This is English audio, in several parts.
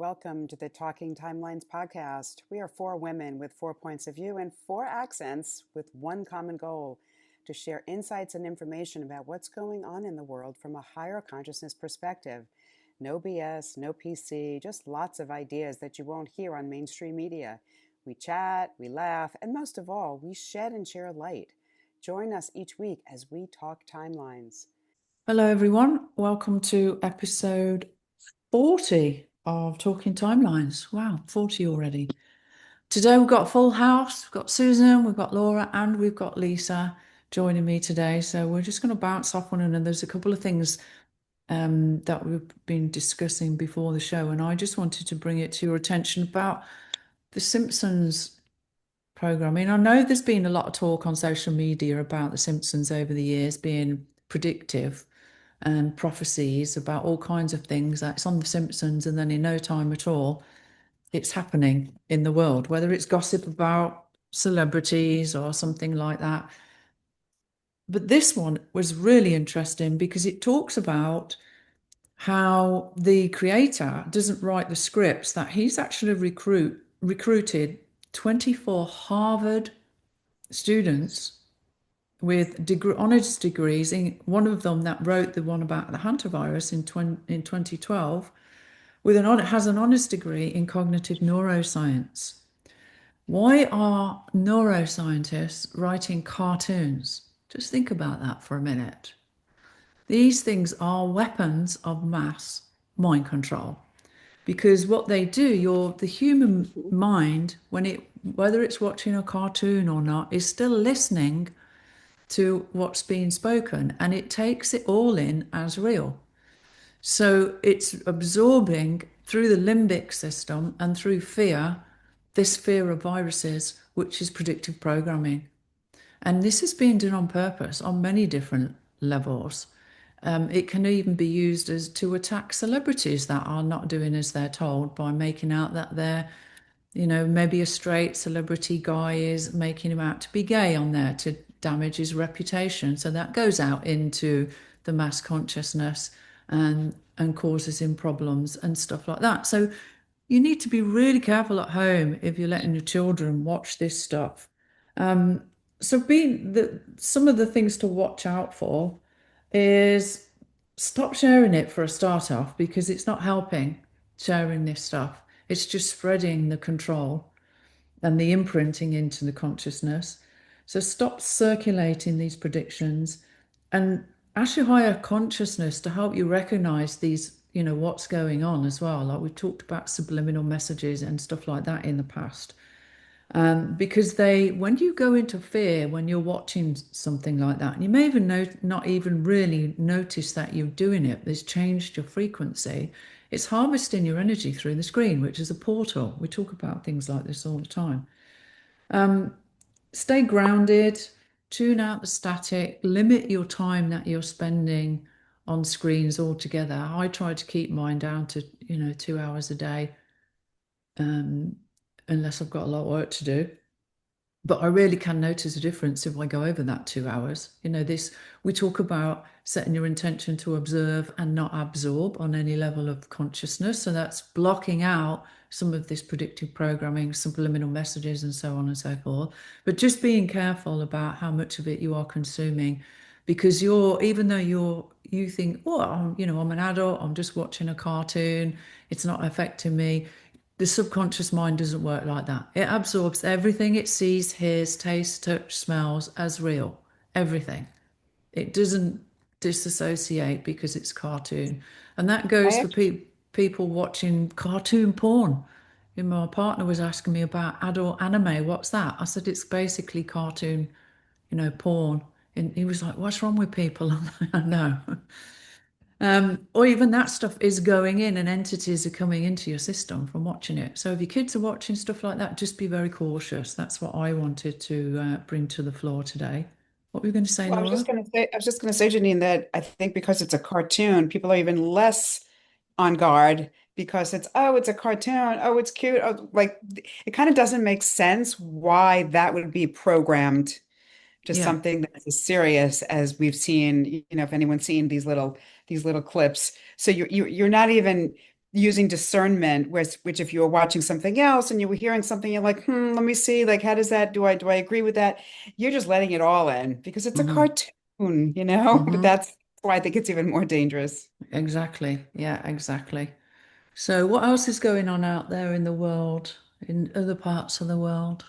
Welcome to the Talking Timelines podcast. We are four women with 4 points of view and four accents with one common goal: to share insights and information about what's going on in the world from a higher consciousness perspective. No BS, no PC, just lots of ideas that you won't hear on mainstream media. We chat, we laugh, and most of all, we shed and share light. Join us each week as we talk timelines. Hello, everyone. Welcome to episode 40 of Talking Timelines. Wow, 40 already. Today we've got a full house. We've got Susan, we've got Laura, and we've got Lisa joining me today. So we're just going to bounce off one another. There's a couple of things that we've been discussing before the show, and I just wanted to bring it to your attention about the Simpsons program. I mean, I know there's been a lot of talk on social media about the Simpsons over the years being predictive and prophecies about all kinds of things. That's on the Simpsons, and then in no time at all, it's happening in the world, whether it's gossip about celebrities or something like that. But this one was really interesting because it talks about how the creator doesn't write the scripts, that he's actually recruited 24 Harvard students with honors degrees. In one of them that wrote the one about the hantavirus in 2012 has an honors degree in cognitive neuroscience. Why are neuroscientists writing cartoons? Just think about that for a minute. These things are weapons of mass mind control, because what they do, the human mind, whether it's watching a cartoon or not, is still listening to what's being spoken, and it takes it all in as real. So it's absorbing through the limbic system and through fear, this fear of viruses, which is predictive programming. And this is being done on purpose on many different levels. It can even be used as to attack celebrities that are not doing as they're told, by making out that they're, maybe a straight celebrity guy is making him out to be gay on there to damage his reputation. So that goes out into the mass consciousness and causes him problems and stuff like that. So you need to be really careful at home if you're letting your children watch this stuff. So some of the things to watch out for is stop sharing it for a start off, because it's not helping sharing this stuff. It's just spreading the control and the imprinting into the consciousness. So stop circulating these predictions and ask your higher consciousness to help you recognize these, what's going on as well. Like we've talked about subliminal messages and stuff like that in the past. Because when you go into fear, when you're watching something like that, and you may even not even really notice that you're doing it, it's changed your frequency. It's harvesting your energy through the screen, which is a portal. We talk about things like this all the time. Stay grounded, tune out the static, limit your time that you're spending on screens altogether. I try to keep mine down to, 2 hours a day, unless I've got a lot of work to do. But I really can notice a difference if I go over that 2 hours. We talk about setting your intention to observe and not absorb on any level of consciousness. So that's blocking out some of this predictive programming, subliminal messages, and so on and so forth. But just being careful about how much of it you are consuming, because even though you think, oh, I'm an adult, I'm just watching a cartoon, it's not affecting me. The subconscious mind doesn't work like that. It absorbs everything it sees, hears, tastes, touch, smells as real. Everything. It doesn't disassociate because it's cartoon. And that goes for people watching cartoon porn. My partner was asking me about adult anime. What's that? I said, it's basically cartoon, porn. And he was like, what's wrong with people? I know. Or even that stuff is going in, and entities are coming into your system from watching it. So if your kids are watching stuff like that, just be very cautious. That's what I wanted to bring to the floor today. What were you going to say, Well, Laura? I was just going to say, Janine, that I think because it's a cartoon, people are even less on guard because it's a cartoon. Oh, it's cute. Oh, like it kind of doesn't make sense why that would be programmed to Yeah. something that's as serious as we've seen, if anyone's seen these little clips. So you're not even using discernment, which if you were watching something else and you were hearing something, you're like, let me see, like, how does that, do I agree with that? You're just letting it all in because it's a Hmm. cartoon, you know? But Hmm. that's why I think it's even more dangerous. Exactly. Yeah, exactly. So, what else is going on out there in the world, in other parts of the world?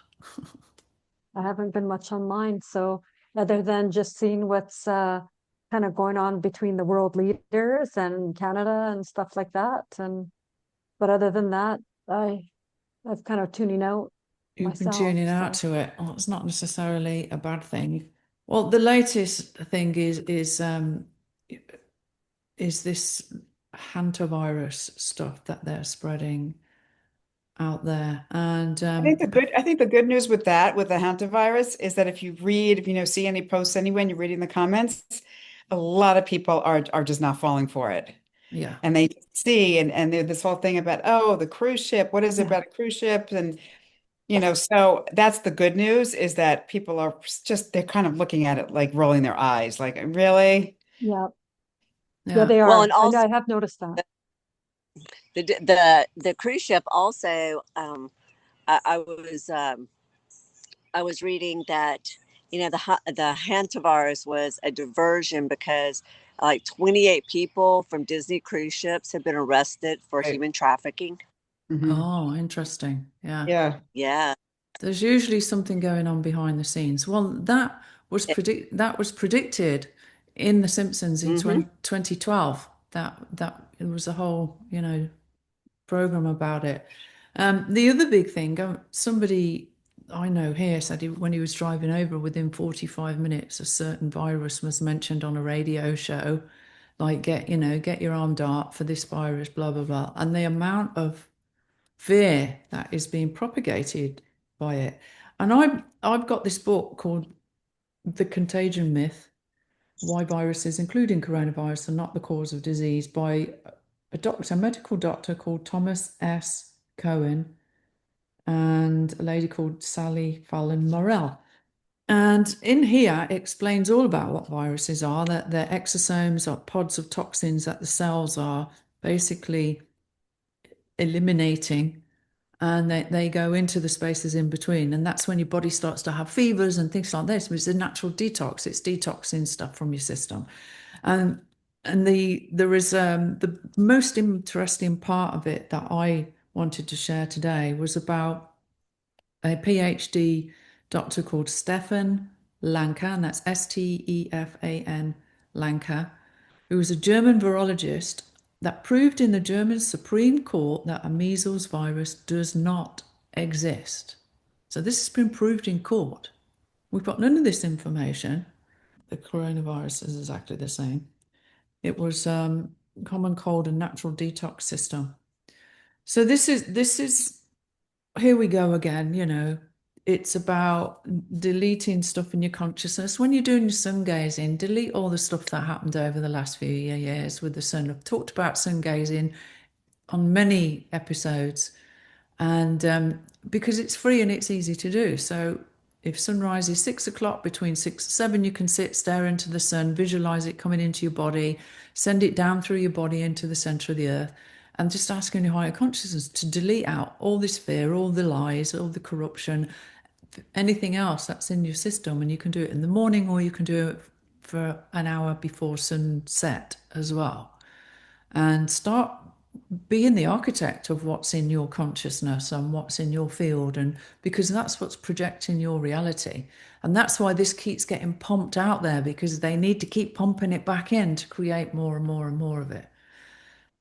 I haven't been much online, so other than just seeing what's kind of going on between the world leaders and Canada and stuff like that. And but other than that, I've kind of tuning out You've been myself. tuning out So to it. Well, it's not necessarily a bad thing. Well, the latest thing is this hantavirus stuff that they're spreading out there, and I think the good news with that, with the hantavirus, is that if you read, if you know, see any posts anywhere and you're reading the comments, a lot of people are just not falling for it. yeah, And they see and there's this whole thing about, oh, the cruise ship, what is it yeah, about a cruise ship? And so that's the good news is that people are just they're kind of looking at it like rolling their eyes, like, really? yeah, yeah, yeah. they Well, are. and I know, also I have noticed that. the cruise ship also. I, I was um, I was reading that the hantavirus was a diversion because like 28 people from Disney cruise ships have been arrested for Right. human trafficking. Hmm. Oh, interesting. Yeah. Yeah. Yeah. There's usually something going on behind the scenes. Well, that was predicted in The Simpsons in Mm-hmm. 2012. That it was a whole, program about it. The other big thing, somebody I know here said when he was driving over, within 45 minutes, a certain virus was mentioned on a radio show, like get your arm dart for this virus, blah blah blah, and the amount of fear that is being propagated by it. And I've got this book called The Contagion Myth: Why Viruses, including Coronavirus, Are Not the Cause of Disease, by a medical doctor called Thomas S. Cohen and a lady called Sally Fallon Morell. And in here, it explains all about what viruses are, that they're exosomes or pods of toxins that the cells are basically eliminating, and they go into the spaces in between. And that's when your body starts to have fevers and things like this. It's a natural detox. It's detoxing stuff from your system. And there is the most interesting part of it that I wanted to share today was about a PhD doctor called Stefan Lanka, and that's Stefan Lanka, who was a German virologist that proved in the German Supreme Court that a measles virus does not exist. So this has been proved in court. We've got none of this information. The coronavirus is exactly the same. It was common cold and natural detox system. So this is here we go again, it's about deleting stuff in your consciousness. When you're doing your sun gazing, delete all the stuff that happened over the last few years with the sun. I've talked about sun gazing on many episodes, and because it's free and it's easy to do. So if sunrise is 6 o'clock, between 6 and 7, you can sit, stare into the sun, visualize it coming into your body, send it down through your body into the center of the earth, and just asking your higher consciousness to delete out all this fear, all the lies, all the corruption, anything else that's in your system. And you can do it in the morning, or you can do it for an hour before sunset as well, and start being the architect of what's in your consciousness and what's in your field, and because that's what's projecting your reality. And that's why this keeps getting pumped out there, because they need to keep pumping it back in to create more and more and more of it.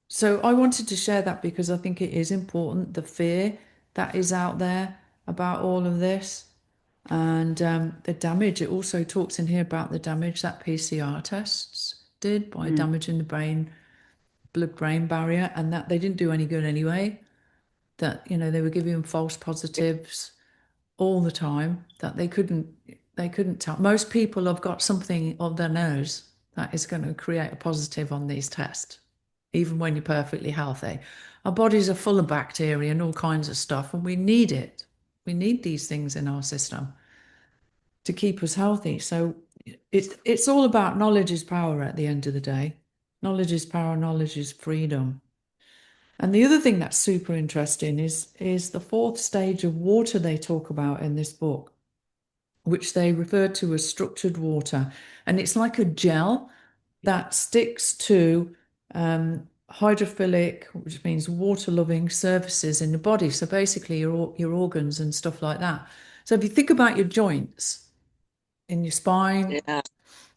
So I wanted to share that because I think it is important, the fear that is out there about all of this, and the damage. It also talks in here about the damage that PCR tests did by Mm. damaging the blood-brain barrier, and that they didn't do any good anyway. That they were giving false positives all the time, that they couldn't tell. Most people have got something on their nose that is going to create a positive on these tests, even when you're perfectly healthy. Our bodies are full of bacteria and all kinds of stuff, and we need it. We need these things in our system to keep us healthy. So it's all about knowledge is power at the end of the day. Knowledge is power, knowledge is freedom. And the other thing that's super interesting is the fourth stage of water they talk about in this book, which they refer to as structured water. And it's like a gel that sticks to hydrophilic, which means water-loving surfaces in the body. So basically your organs and stuff like that. So if you think about your joints in your spine, Yeah.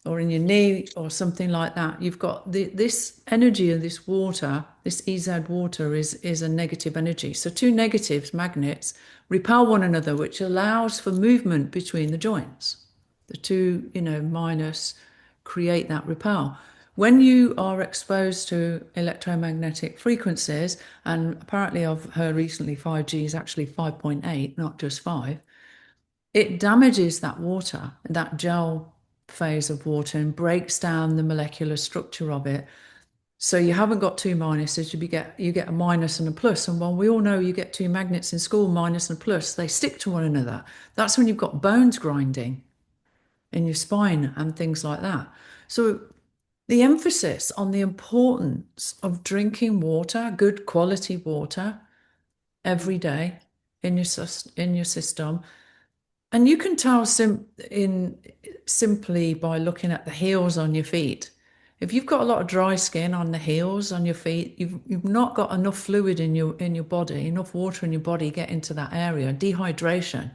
or in your knee or something like that, you've got this energy of this water, this EZ water is a negative energy. So two negatives, magnets, repel one another, which allows for movement between the joints. The two, minus create that repel. When you are exposed to electromagnetic frequencies, and apparently I've heard recently 5G is actually 5.8, not just 5, it damages that water, that gel phase of water, and breaks down the molecular structure of it. So you haven't got two minuses, you get a minus and a plus. And while we all know you get two magnets in school, minus and plus, they stick to one another. That's when you've got bones grinding in your spine and things like that. So the emphasis on the importance of drinking water, good quality water, every day in your system. And you can tell simply by looking at the heels on your feet. If you've got a lot of dry skin on the heels on your feet, you've not got enough fluid in your body, enough water in your body get into that area. Dehydration.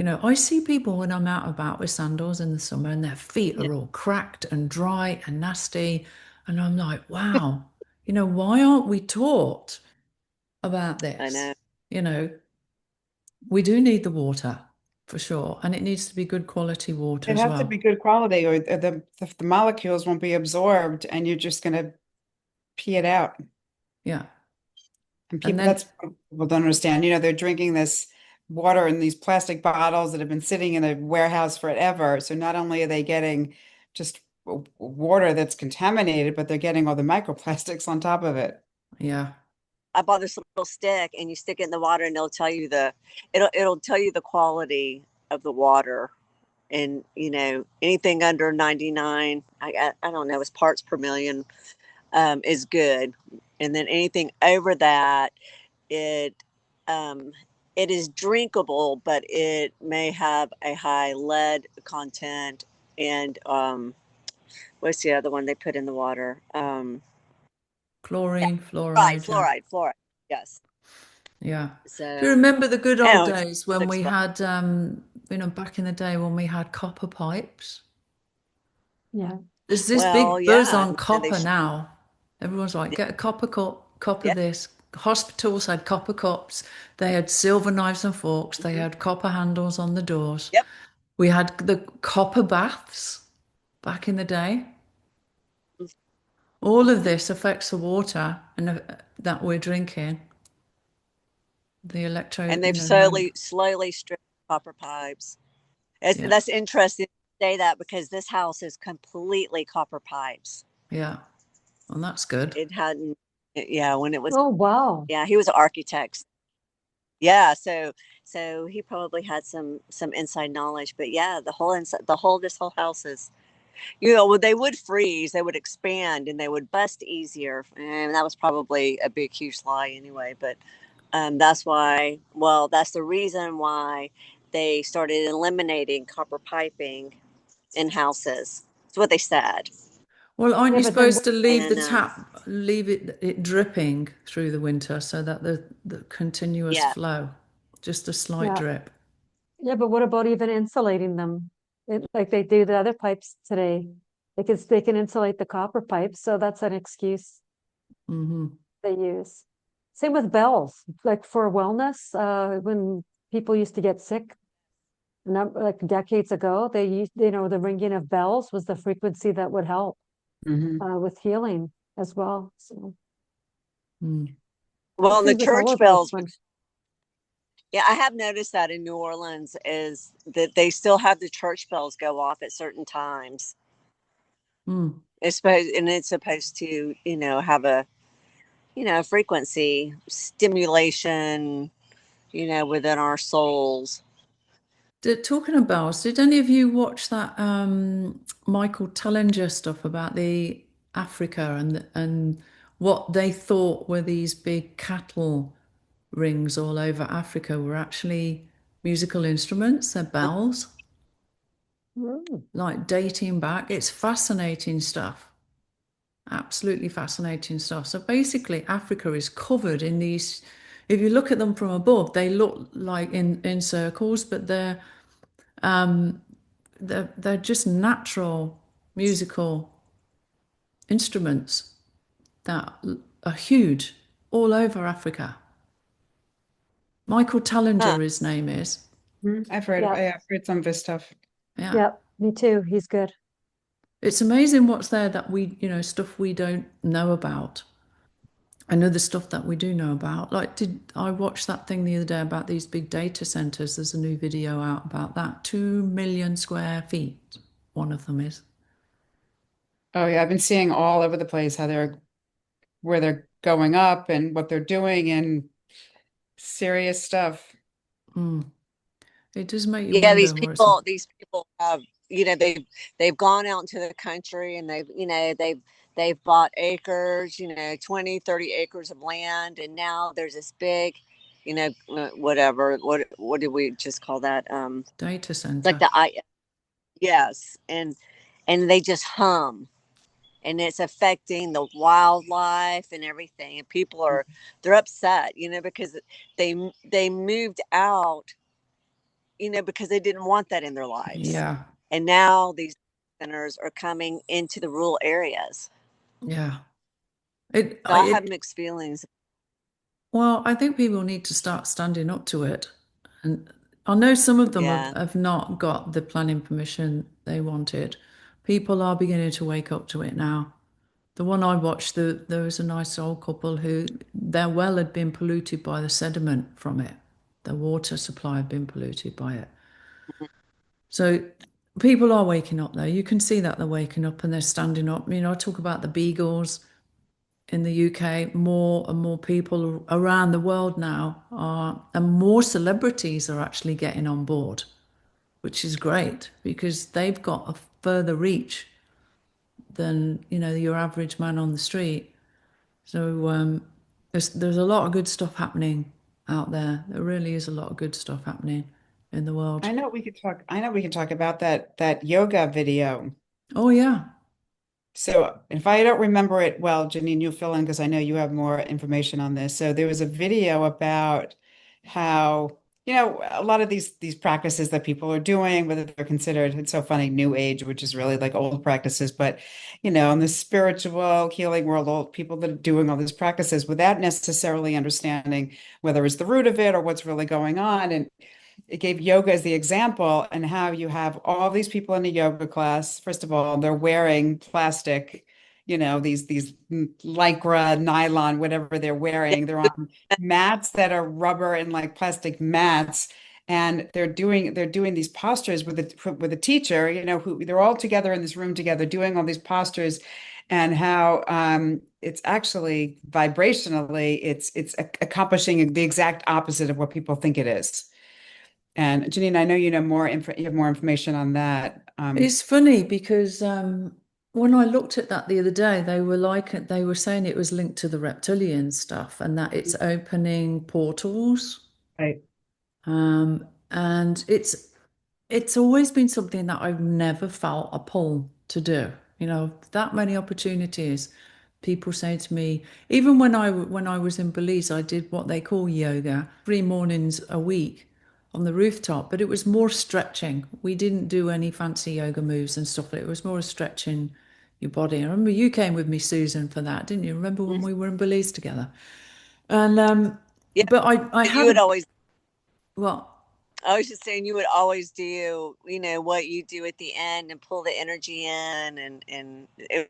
I see people when I'm out about with sandals in the summer and their feet are all cracked and dry and nasty. And I'm like, wow, why aren't we taught about I this? know. We do need the water for sure. And it needs to be good quality water It as has to well. be good quality, or the molecules won't be absorbed, and you're just going to pee it out. Yeah. And And people, then, that's what people don't understand. They're drinking this water in these plastic bottles that have been sitting in a warehouse forever. So not only are they getting just water that's contaminated, but they're getting all the microplastics on top of it. yeah. I bought this little stick, and you stick it in the water, and it'll tell you the quality of the water. And anything under 99, I don't know, it's parts per million, is good. And then anything over that, it um, it is drinkable, but it may have a high lead content. And what's the other one they put in the water? Yeah, Chlorine, fluoride. Yeah. fluoride. Yes. Yeah. Do you So, remember the good old anyway, days when we had, back in the day when we had copper pipes? Yeah. There's this well, big buzz yeah, on and they copper now. Everyone's like, get a copper cup, copper yeah. this. Hospitals had copper cups. They had silver knives and forks. They Mhm. had copper handles on the doors. Yep. We had the copper baths back in the day. All of this affects the water that we're drinking. The And they've mag. slowly stripped copper pipes. Yeah, That's interesting to say that, because this house is completely copper pipes. yeah. Well, that's good. It hadn't, yeah, when it was, Oh, wow. yeah, he was an architect. Yeah, so he probably had some inside knowledge. But yeah, this whole house is, well, they would freeze, they would expand, and they would bust easier, and that was probably a big huge lie anyway. But that's the reason why they started eliminating copper piping in houses. That's what they said. Well, aren't Yeah, you but then supposed to leave the And tap, leave it dripping through the winter so that the continuous yeah, flow, just a slight yeah. drip? Yeah, but what about even insulating them? Like they do the other pipes today. They can insulate the copper pipes, so that's an excuse Hmm. they use. Same with bells, like for wellness, when people used to get sick, like decades ago, they used, the ringing of bells was the frequency that would help Hmm. with healing as well. So Mm. well, the same with all church of those bells. ones. Yeah, I have noticed that in New Orleans is that they still have the church bells go off at certain times. Mm. It's supposed to, have a, frequency stimulation, within our souls. Talking of bells, did any of you watch that Michael Tellinger stuff about the Africa and what they thought were these big cattle rings all over Africa were actually musical instruments. They're bells, Mm. like dating back. It's fascinating stuff. Absolutely fascinating stuff. So basically, Africa is covered in these. If you look at them from above, they look like in circles, but they're just natural musical instruments that are huge all over Africa. Michael Huh. Tallinger, his name is. I've heard, Yeah. I've heard some of his stuff. Yeah. Yep, me too. He's good. It's amazing what's there that stuff we don't know about. And other stuff that we do know about. Like, did I watch that thing the other day about these big data centers? There's a new video out about that. 2 million square feet, one of them is. Oh yeah, I've been seeing all over the place where they're going up and what they're doing and serious stuff. Mm. It does make you Yeah, wonder where it's at. these people have, they've gone out into the country and they've bought acres, 20, 30 acres of land, and now there's this big, whatever, what did we just call that? Data It's like center. yes, and they just hum, and it's affecting the wildlife and everything, and they're upset, because they moved out, because they didn't want that in their lives. Yeah. And now these centers are coming into the rural areas. Yeah. So I have mixed feelings. Well, I think people need to start standing up to it. And I know some of them Yeah. have not got the planning permission they wanted. People are beginning to wake up to it now. The one I watched, there was a nice old couple who their well had been polluted by the sediment from it. The water supply had been polluted by it. So people are waking up there. You can see that they're waking up and they're standing up. I talk about the beagles in the UK. More and more people around the world now and more celebrities are actually getting on board, which is great because they've got a further reach than your average man on the street. So there's a lot of good stuff happening out there. There really is a lot of good stuff happening in the world. I know we can talk about that yoga video. Oh yeah. So if I don't remember it well, Janine, you fill in because I know you have more information on this. So there was a video about how, a lot of these practices that people are doing, whether they're considered, it's so funny, new age, which is really like old practices, but in the spiritual healing world, old people that are doing all these practices without necessarily understanding whether it's the root of it or what's really going on. And it gave yoga as the example and how you have all these people in a yoga class. First of all, they're wearing plastic, these lycra, nylon, whatever they're wearing. They're on mats that are rubber and like plastic mats. And they're doing these postures with a teacher, who they're all together in this room together doing all these postures, and how it's actually vibrationally, it's accomplishing the exact opposite of what people think it is. And Janine, I know you have more information on that. It's funny because when I looked at that the other day, they were saying it was linked to the reptilian stuff and that it's opening portals. Right. And it's always been something that I've never felt a pull to do. That many opportunities. People say to me, even when I was in Belize, I did what they call yoga 3 mornings a week on the rooftop, but it was more stretching. We didn't do any fancy yoga moves and stuff. It was more stretching your body. I remember you came with me, Susan, for that, didn't you? Remember when we were in Belize together? And Yeah. but I You had would always, well, I was just saying, you would always do, what you do at the end and pull the energy in, and yeah,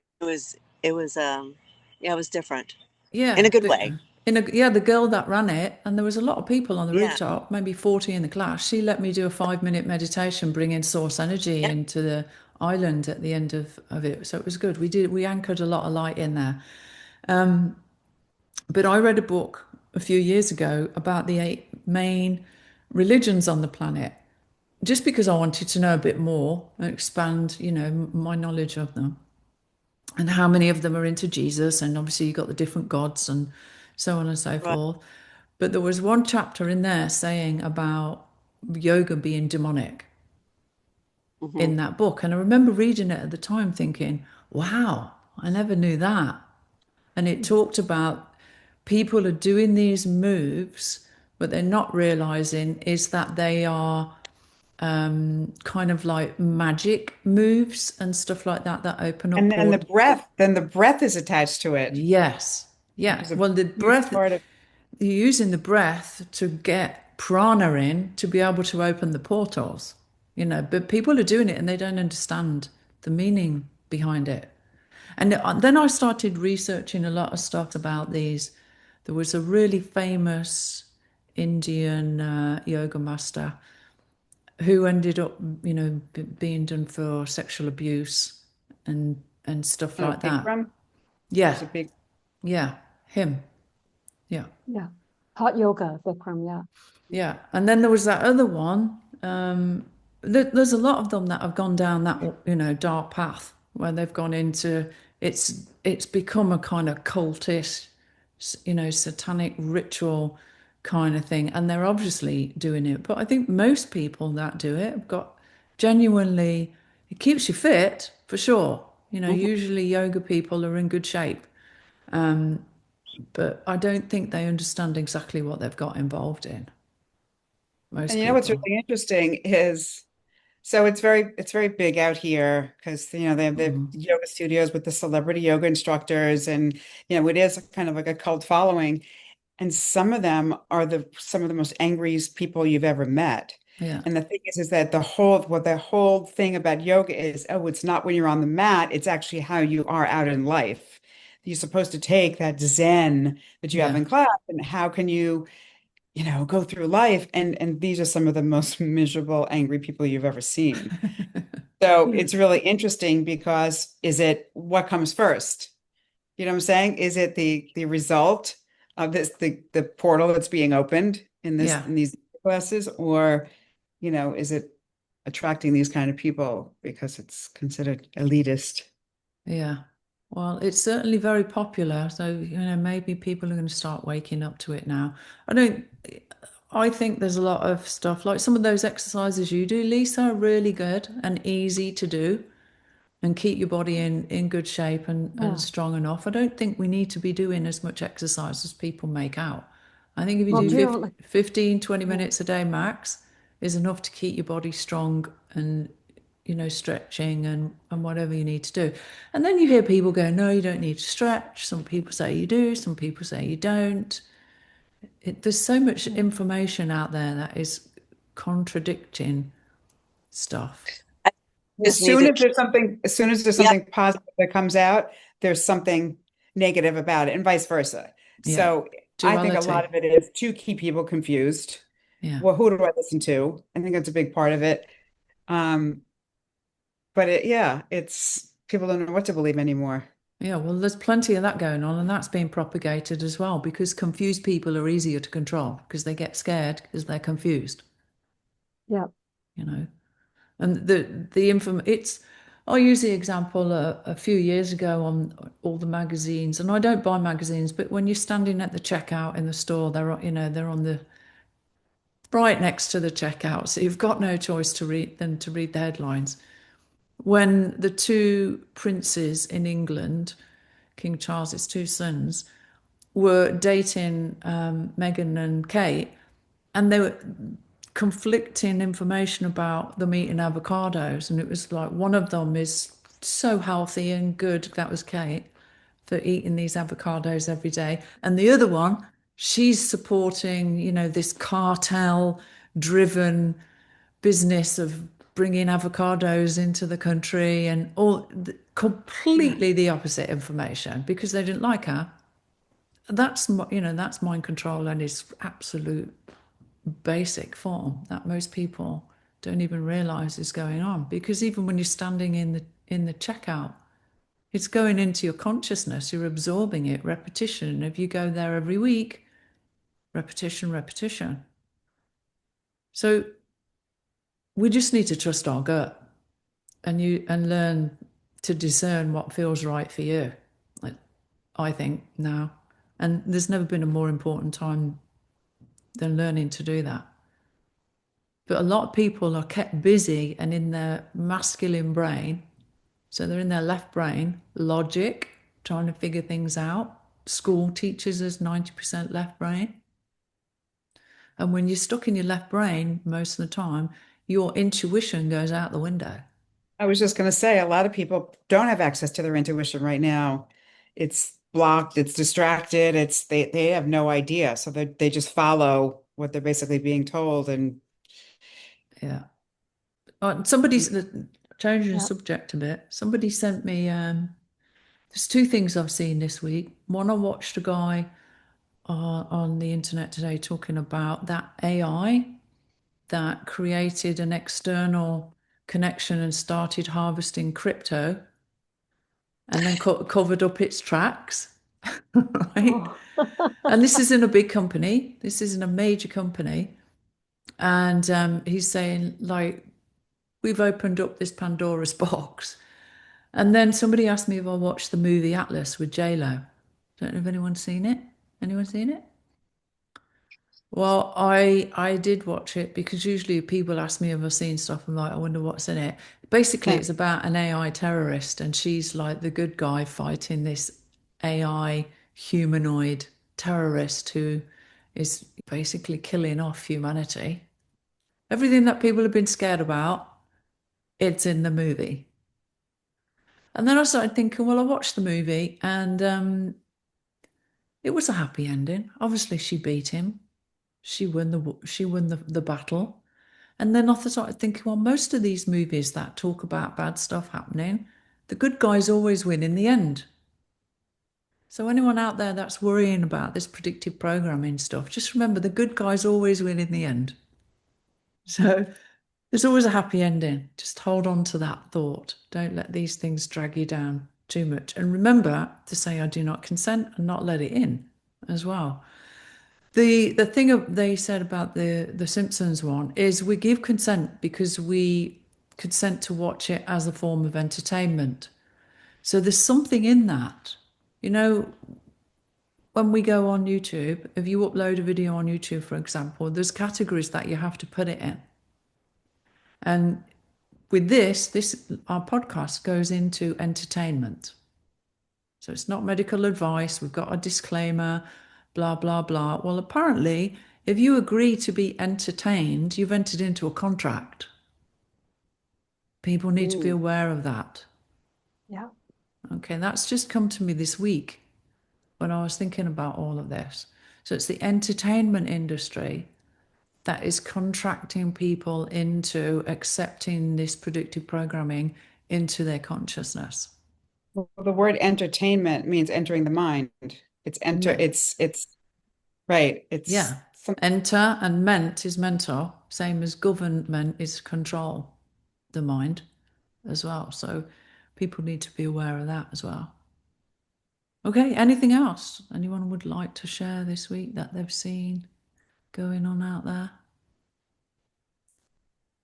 it was different in yeah, a good way. the girl that ran it, and there was a lot of people on the Yeah. rooftop, maybe 40 in the class. She let me do a 5-minute meditation, bringing source energy Yeah. into the island at the end of it. So it was good. We anchored a lot of light in there. But I read a book a few years ago about the 8 main religions on the planet, just because I wanted to know a bit more and expand, my knowledge of them. and how many of them are into Jesus. And obviously you've got the different gods and so on and so Right. forth. But there was one chapter in there saying about yoga being demonic Hmm. in that book. And I remember reading it at the time thinking, wow, I never knew that. And it talked about people are doing these moves, but they're not realizing is that they are kind of like magic moves and stuff like that that open up And portals. then the breath is attached to it, Yes. which Yeah. is a Well, the huge breath, part of. you're using the breath to get prana in to be able to open the portals, but people are doing it and they don't understand the meaning behind it. And then I started researching a lot of stuff about these. There was a really famous Indian yoga master who ended up, being done for sexual abuse and stuff Oh, like that. Bikram? Yeah, Was it big? yeah, him. Yeah, Yeah. Hot yoga, Bikram. Yeah. yeah. And then there was that other one. There's a lot of them that have gone down that dark path where they've gone into it's become a kind of cultist, satanic ritual kind of thing, and they're obviously doing it. But I think most people that do it have got genuinely. It keeps you fit for sure. Hmm. Usually yoga people are in good shape, but I don't think they understand exactly what they've got involved in. And Most you know what's people. really interesting is so it's very big out here because they have Mm, yoga studios with the celebrity yoga instructors, and it is kind of like a cult following. And some of them are some of the most angriest people you've ever met. yeah, And the thing is that the whole thing about yoga is, oh, it's not when you're on the mat, it's actually how you are out in life. You're supposed to take that Zen that you have yeah. in class, and how can you, go through life? And these are some of the most miserable, angry people you've ever seen. So Mm. it's really interesting because is it what comes first? You know what I'm saying? Is it the result of the portal that's being opened Yeah, in these classes, or is it attracting these kind of people because it's considered elitist? yeah. Well, it's certainly very popular. So, maybe people are going to start waking up to it now. I don't, I think there's a lot of stuff like some of those exercises you do, Lisa, are really good and easy to do and keep your body in good shape and Yeah. strong enough. I don't think we need to be doing as much exercise as people make out. I think if you Well, do do you like, 15, 20 yeah. minutes a day max is enough to keep your body strong and stretching and whatever you need to do. And then you hear people go, no, you don't need to stretch. Some people say you do, some people say you don't. There's so much Yeah. information out there that is contradicting stuff. I just need to. As soon as there's Yep. something positive that comes out, there's something negative about it, and vice versa. Yeah. So I think a lot Duality. of it is to keep people confused. Yeah. Well, who do I listen to? I think that's a big part of it. Um, but yeah, it's people don't know what to believe anymore. Yeah, well, there's plenty of that going on, and that's being propagated as well because confused people are easier to control because they get scared because they're confused, Yeah. you know. And the inform it's I'll use the example a few years ago on all the magazines, and I don't buy magazines, but when you're standing at the checkout in the store, they're on the right next to the checkout, so you've got no choice to read the headlines. When the two princes in England, King Charles's two sons, were dating Meghan and Kate, and they were conflicting information about them eating avocados. And it was like one of them is so healthy and good, that was Kate, for eating these avocados every day. And the other one, she's supporting, this cartel driven business of bringing avocados into the country and Yeah. completely the opposite information because they didn't like her. That's mind control and its absolute basic form that most people don't even realize is going on, because even when you're standing in the checkout, it's going into your consciousness, you're absorbing it, repetition. If you go there every week, repetition, repetition. So we just need to trust our gut and learn to discern what feels right for you, I think now. And there's never been a more important time than learning to do that. But a lot of people are kept busy and in their masculine brain. So they're in their left brain, logic, trying to figure things out. School teaches us 90% left brain. And when you're stuck in your left brain most of the time, your intuition goes out the window. I was just going to say, a lot of people don't have access to their intuition right now. It's blocked, it's distracted, they have no idea. So they just follow what they're basically being told. And Yeah. Somebody's changing the Yeah. subject a bit. Somebody sent me, there's two things I've seen this week. One, I watched a guy on the internet today talking about that AI that created an external connection and started harvesting crypto and then covered up its tracks. Right? Oh. And this isn't a big company. This isn't a major company. And he's saying, like, we've opened up this Pandora's box. And then somebody asked me if I watched the movie Atlas with J-Lo. Don't know if anyone's seen it. Anyone seen it? Well, I did watch it because usually people ask me if I've seen stuff. I'm like, I wonder what's in it. Basically, it's about an AI terrorist, and she's like the good guy fighting this AI humanoid terrorist who is basically killing off humanity. Everything that people have been scared about, it's in the movie. And then I started thinking, well, I watched the movie and it was a happy ending. Obviously, she beat him. She won the battle. And then I started thinking, well, most of these movies that talk about bad stuff happening, the good guys always win in the end. So anyone out there that's worrying about this predictive programming stuff, just remember the good guys always win in the end. So there's always a happy ending. Just hold on to that thought. Don't let these things drag you down too much. And remember to say, I do not consent and not let it in as well. The thing they said about the Simpsons one is we give consent because we consent to watch it as a form of entertainment. So there's something in that. You know, when we go on YouTube, if you upload a video on YouTube, for example, there's categories that you have to put it in. And with this our podcast goes into entertainment. So it's not medical advice. We've got a disclaimer, blah, blah, blah. Well, apparently, if you agree to be entertained, you've entered into a contract. People need to be aware of that. Yeah. Okay, that's just come to me this week when I was thinking about all of this. So it's the entertainment industry that is contracting people into accepting this predictive programming into their consciousness. well, the word entertainment means entering the mind. Yeah. It's right. It's Yeah. Enter and ment is mentor, same as government is control the mind as well. So people need to be aware of that as well. Okay, anything else anyone would like to share this week that they've seen going on out there?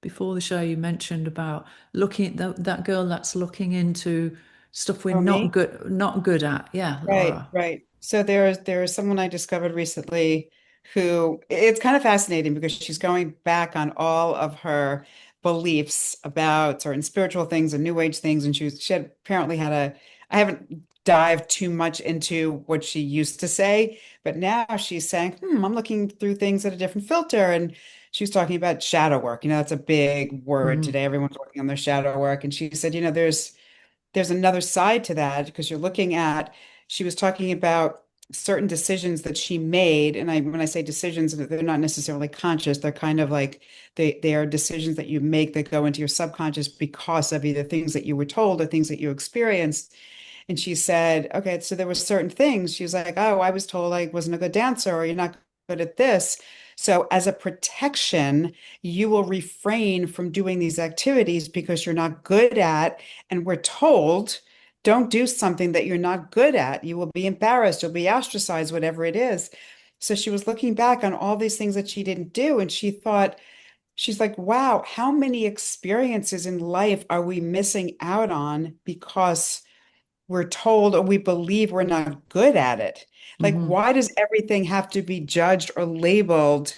Before the show, you mentioned about looking at that girl that's looking into stuff we're Oh, me? not good at. Yeah, Right, Laura. right. So there's someone I discovered recently who it's kind of fascinating because she's going back on all of her beliefs about certain spiritual things and new age things. And she had apparently had I haven't dived too much into what she used to say, but now she's saying, I'm looking through things at a different filter. And she was talking about shadow work. That's a big word Mm. today. Everyone's working on their shadow work. And she said, there's another side to that because she was talking about certain decisions that she made. And when I say decisions, they're not necessarily conscious. They're kind of like they are decisions that you make that go into your subconscious because of either things that you were told or things that you experienced. And she said, okay, so there were certain things. She was like, oh, I was told I wasn't a good dancer or you're not good at this. So as a protection, you will refrain from doing these activities because you're not good at, and we're told, don't do something that you're not good at. You will be embarrassed, you'll be ostracized, whatever it is. So she was looking back on all these things that she didn't do, and she thought, she's like, wow, how many experiences in life are we missing out on because we're told or we believe we're not good at it? Like, Hmm. why does everything have to be judged or labeled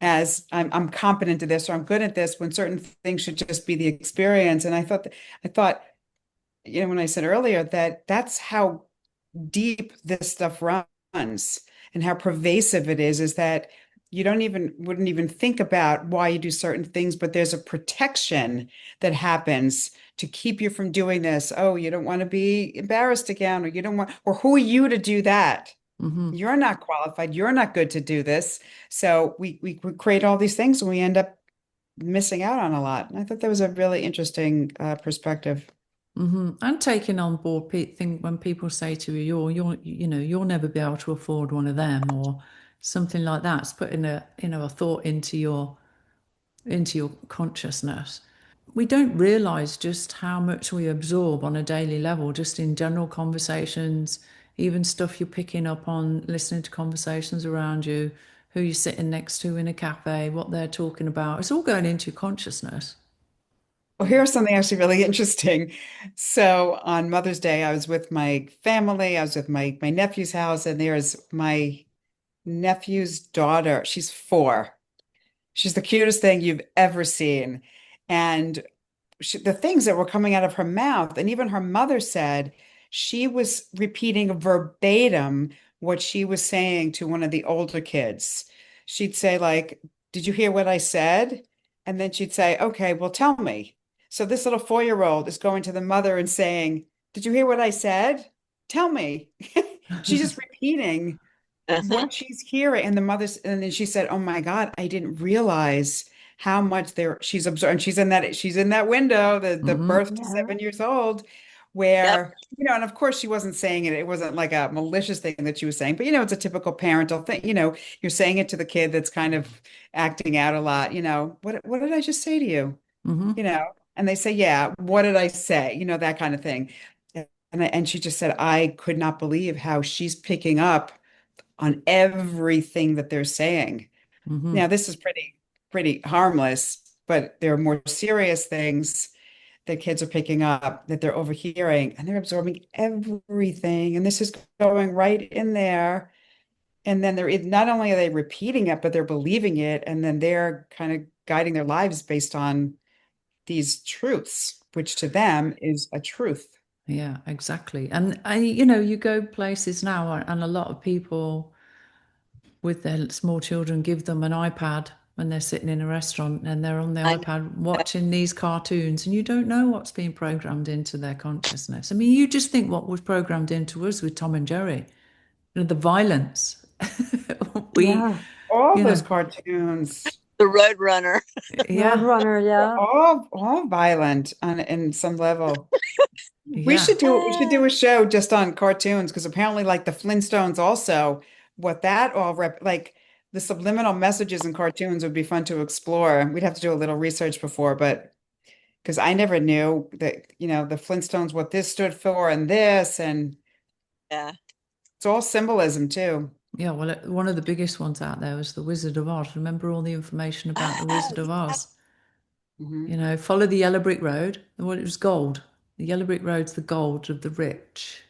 as I'm competent at this or I'm good at this when certain things should just be the experience? And I thought, when I said earlier that that's how deep this stuff runs and how pervasive it is that you wouldn't even think about why you do certain things, but there's a protection that happens to keep you from doing this. Oh, you don't want to be embarrassed again, or you don't want, or who are you to do that? Hmm. You're not qualified. You're not good to do this. So we create all these things and we end up missing out on a lot. And I thought that was a really interesting perspective. Hmm. And taking on board, think when people say to you, you'll never be able to afford one of them, or something like that. It's putting a thought into your consciousness. We don't realize just how much we absorb on a daily level, just in general conversations, even stuff you're picking up on, listening to conversations around you, who you're sitting next to in a cafe, what they're talking about. It's all going into your consciousness. Well, here's something actually really interesting. So on Mother's Day, I was with my family. I was with my nephew's house, and there's my nephew's daughter. She's 4. She's the cutest thing you've ever seen. And the things that were coming out of her mouth, and even her mother said she was repeating verbatim what she was saying to one of the older kids. She'd say, like, "Did you hear what I said?" And then she'd say, "Okay, well, tell me." So this little 4-year-old is going to the mother and saying, "Did you hear what I said? Tell me." She's just repeating what she's hearing. And the mother's, and then she said, "Oh my God, I didn't realize how much she's absorbed." And she's in that window, the Hmm. birth to Yeah. 7 years old, Yep. where, and of course she wasn't saying it. It wasn't like a malicious thing that she was saying, but it's a typical parental thing. You're saying it to the kid that's kind of acting out a lot. What did I just say to you? Hmm. And they say, "Yeah, what did I say?" That kind of thing. And she just said, "I could not believe how she's picking up on everything that they're saying." Hmm. Now, this is pretty harmless, but there are more serious things that kids are picking up that they're overhearing, and they're absorbing everything. And this is going right in there. And then not only are they repeating it, but they're believing it. And then they're kind of guiding their lives based on these truths, which to them is a truth. Yeah, exactly. And you go places now, and a lot of people with their small children give them an iPad when they're sitting in a restaurant, and they're on the I iPad watching these cartoons, and you don't know what's being programmed into their consciousness. I mean, you just think what was programmed into us with Tom and Jerry, the violence. we, Yeah. All you those know, cartoons, the Road Runner. yeah, Roadrunner, they're yeah. all violent on in some level. yeah. We should do a show just on cartoons, because apparently, like the Flintstones also, what that all like the subliminal messages in cartoons would be fun to explore. We'd have to do a little research before, but because I never knew that, the Flintstones, what this stood for and this, and Yeah. it's all symbolism too. Yeah, well, one of the biggest ones out there was the Wizard of Oz. Remember all the information about the Oh, Wizard of Oz? Hmm. Follow the yellow brick road. Well, it was gold. The yellow brick road's the gold of the rich.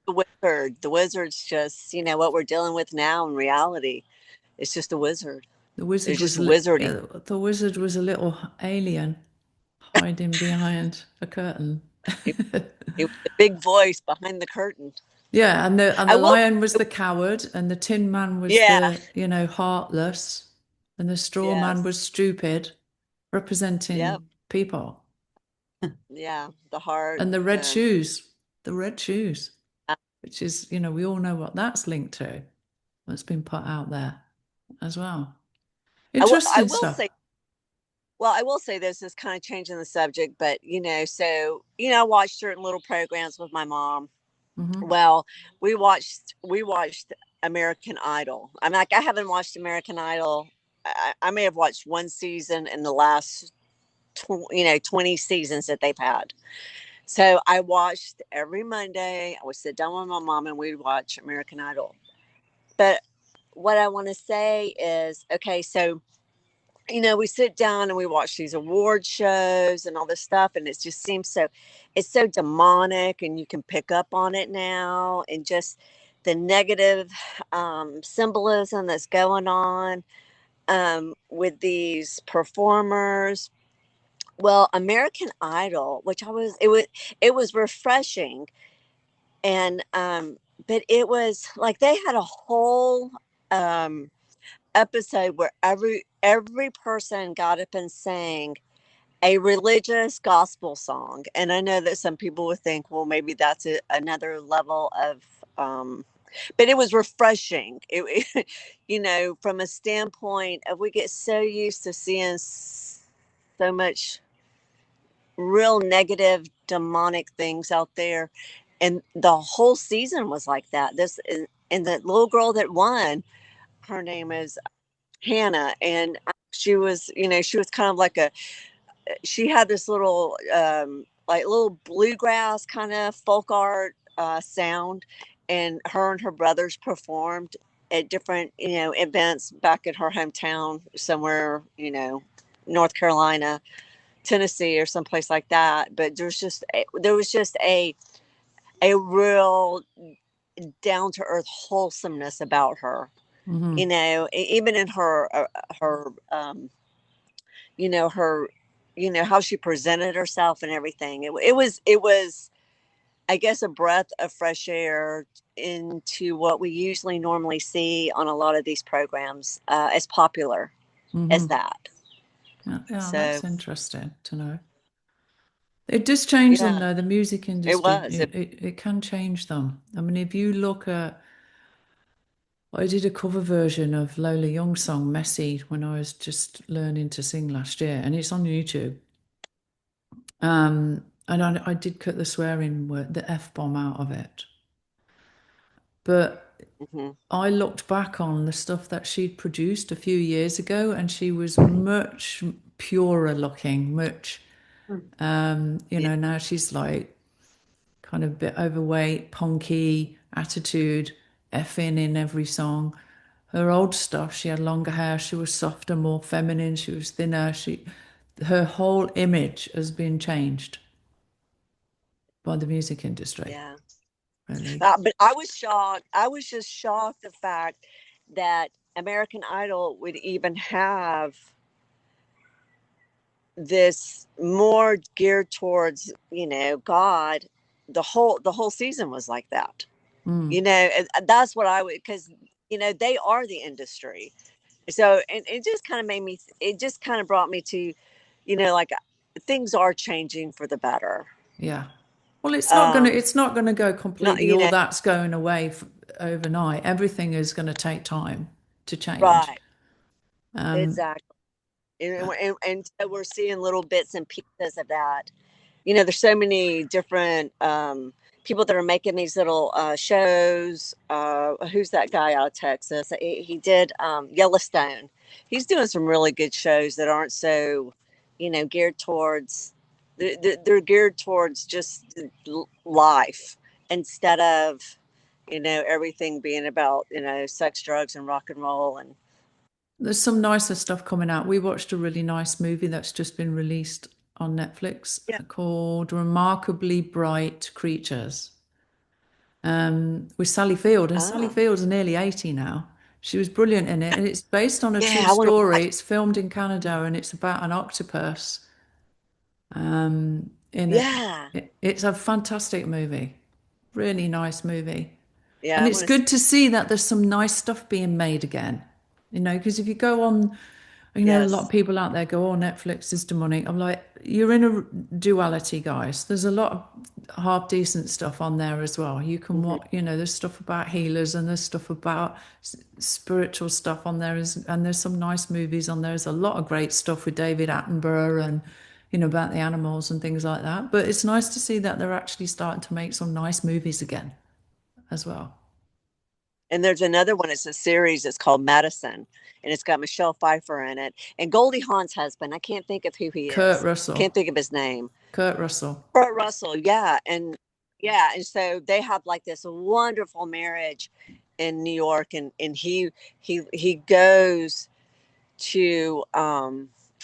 the wizard. The wizard's just, what we're dealing with now in reality. It's just a wizard. The wizard It's was just wizardy. the wizard was a little alien hiding behind a curtain. It was the big voice behind the curtain. Yeah, and the I will. lion was the coward, and the tin man was Yeah. the, heartless, and the straw man Yes. was stupid, Yep. representing people. Yeah. The heart. And the red shoes, which is, we all know what that's linked to. That's been put out there as well. I will. I Interesting will stuff. say. Well, I will say this is kind of changing the subject, but so I watched certain little programs with my mom. Hmm. Well, we watched American Idol. I'm like, I haven't watched American Idol. I may have watched one season in the last 20 seasons that they've had. So I watched every Monday. I would sit down with my mom and we'd watch American Idol. But what I want to say is, okay, so we sit down and we watch these award shows and all this stuff, and it just seems it's so demonic, and you can pick up on it now, and just the negative symbolism that's going on with these performers. Well, American Idol, which it was refreshing, and but it was like they had a whole um episode where every person got up and sang a religious gospel song. And I know that some people would think, well, maybe that's another level of but it was refreshing. From a standpoint of, we get so used to seeing so much real negative demonic things out there, and the whole season was like that. And the little girl that won, her name is Hannah, and she was kind of like she had this little like little bluegrass kind of folk art sound, and her brothers performed at different events back in her hometown somewhere, North Carolina, Tennessee, or someplace like that. But there was just a real down to earth wholesomeness about her. Mm-hmm. Even in her her how she presented herself and everything. It was I guess a breath of fresh air into what we usually normally see on a lot of these programs, as popular as Mm-hmm. that. Yeah, So that's interesting to know. It does change them, yeah, though. The music it industry, was. it can change them. I mean, if you look at, I did a cover version of Lola Young's song "Messy" when I was just learning to sing last year, and it's on YouTube. And I did cut the swearing word, the F bomb, out of it. But Mm-hmm. I looked back on the stuff that she'd produced a few years ago, and she was much purer looking, much, now she's like kind of a bit overweight, punky attitude, effing in every song. Her old stuff, she had longer hair, she was softer, more feminine, she was thinner. Her whole image has been changed by the music industry, Yeah. really. But I was shocked. I was just shocked the fact that American Idol would even have this more geared towards, God. The whole season was like that. Mm, And that's what I would, because they are the industry. So, and it just kind of it just kind of brought me to, like, things are changing for the better. yeah. Well, Um, it's not gonna go not, completely. All that's going away overnight. Everything is going to take time to change. right, Um, exactly. And, uh, and so we're seeing little bits and pieces of that. There's so many different people that are making these little shows. Who's that guy out of Texas? He did Yellowstone. He's doing some really good shows that aren't so, geared towards. They're geared towards just life, instead of, everything being about, sex, drugs, and rock and roll. And there's some nicer stuff coming out. We watched a really nice movie that's just been released on Netflix yeah. called Remarkably Bright Creatures, with Sally Field. And Sally Oh, Field's nearly 80 now. She was brilliant in it. And it's based on a yeah. true I want to story. watch. It's filmed in Canada, and it's about an octopus. In it. Yeah, It's a fantastic movie. Really nice movie. yeah. And I it's want to. good to see that there's some nice stuff being made again. Because if you go on, a lot of Yes. people out there go, oh, Netflix is demonic. I'm like, you're in a duality, guys. There's a lot of half decent stuff on there as well. You can Mm-hmm. watch, there's stuff about healers, and there's stuff about spiritual stuff on there. And there's some nice movies on there. There's a lot of great stuff with David Attenborough and, about the animals and things like that. But it's nice to see that they're actually starting to make some nice movies again as well. And there's another one. It's a series. It's called Madison, and it's got Michelle Pfeiffer in it and Goldie Hawn's husband. I can't think of who he Kurt is. Russell. Can't think of his name. Kurt Russell. Kurt Russell. Yeah, and so they have like this wonderful marriage in New York, and he goes to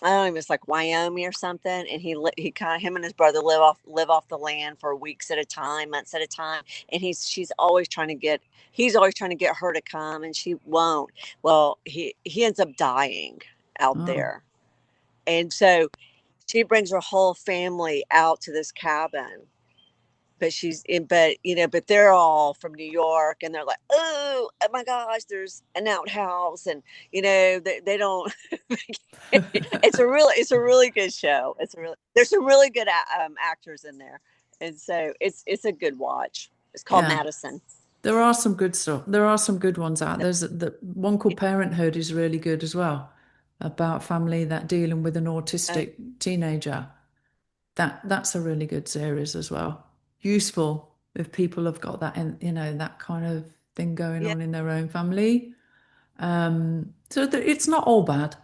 I don't know, it was like Wyoming or something, and he kind of, him and his brother live off the land for weeks at a time, months at a time, and he's always trying to get her to come, and she won't. Well, he ends up dying out Oh, there, and so she brings her whole family out to this cabin, but she's in, but they're all from New York, and they're like, oh my gosh, there's an outhouse, and they don't. It's a really good show. There's some really good actors in there, and so it's a good watch. It's called yeah. Madison. There are some good stuff. There are some good ones out. There's the one called Parenthood is really good as well, about family that dealing with an autistic teenager. That's a really good series as well. Useful if people have got that, that kind of thing going Yeah, on in their own family. So it's not all bad.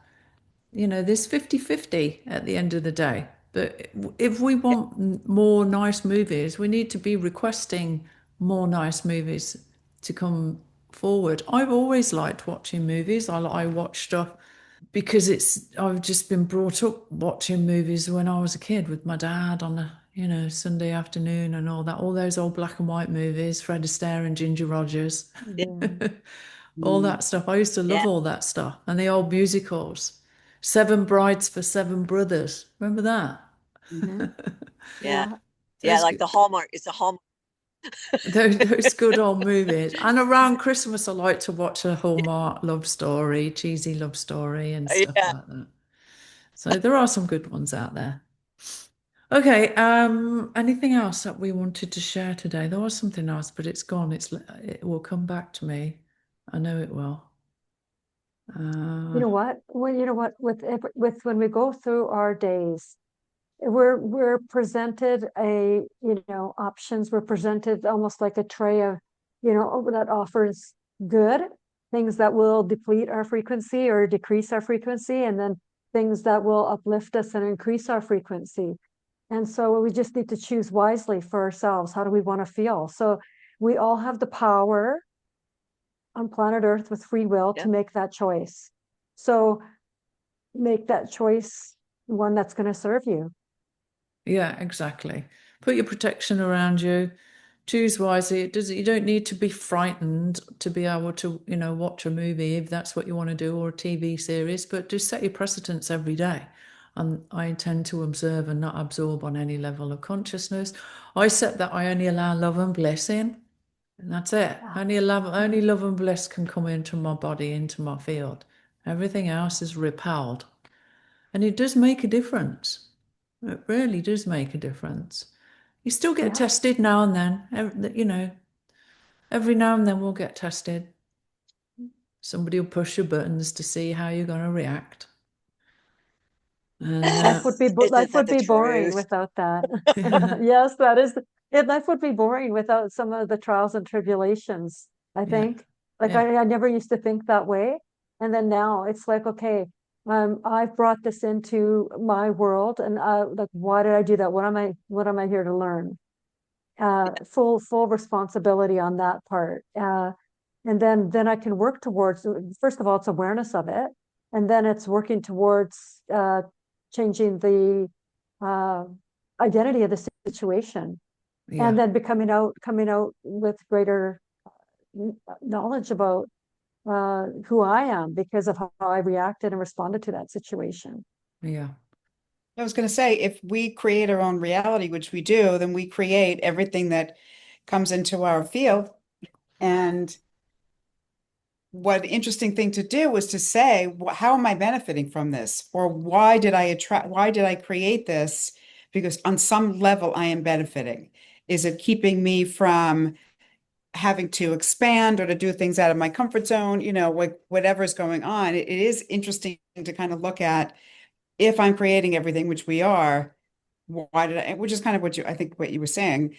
There's 50-50 at the end of the day. But if we yeah, want more nice movies, we need to be requesting more nice movies to come forward. I've always liked watching movies. I watch stuff because I've just been brought up watching movies when I was a kid with my dad on a Sunday afternoon and all those old black and white movies, Fred Astaire and Ginger Rogers, yeah, Yeah. all that stuff. I used to love yeah, all that stuff, and the old musicals, Seven Brides for Seven Brothers. Remember that? Hmm. yeah, Yeah. yeah. Those Like the good, Hallmark. It's a Hallmark. those good old movies. And around Christmas, I like to watch a Yeah, Hallmark love story, cheesy love story, and stuff yeah. like that. So there are some good ones out there. Okay, anything else that we wanted to share today? There was something else, but it's gone. It will come back to me. I know it will. You Uh, know what? Well, you know what? With when we go through our days, we're presented options. We're presented almost like a tray of, that offers good things that will deplete our frequency or decrease our frequency, and then things that will uplift us and increase our frequency. And so we just need to choose wisely for ourselves. How do we want to feel? So we all have the power on planet Earth with free will Yeah. to make that choice. So make that choice one that's going to serve you. yeah, exactly. Put your protection around you. Choose wisely. You don't need to be frightened to be able to, watch a movie if that's what you want to do, or a TV series, but just set your precedents every day. And I intend to observe and not absorb on any level of consciousness. I set that I only allow love and bliss in, and that's it. Only love and bliss can come into my body, into my field. Everything else is repelled. And it does make a difference. It really does make a difference. You still get Yeah. tested now and then. Every now and then we'll get tested. Somebody will push your buttons to see how you're going to react. And Life would be Isn't that the boring truth? without that. Yes, that is it. Life would be boring without some of the trials and tribulations, I yeah, think. Like yeah, I never used to think that way. And then now it's like, okay, I've brought this into my world, and like, why did I do that? What am I here to learn? Full responsibility on that part. And then I can work towards, first of all, it's awareness of it, and then it's working towards changing the uh, identity of the situation, and yeah, then coming out with greater knowledge about who I am because of how I reacted and responded to that situation. yeah, I was going to say, if we create our own reality, which we do, then we create everything that comes into our field. And what interesting thing to do was to say, how am I benefiting from this? Or why did I create this? Because on some level, I am benefiting. Is it keeping me from having to expand or to do things out of my comfort zone? Whatever's going on. It is interesting to kind of look at, if I'm creating everything, which we are, which is kind of I think what you were saying.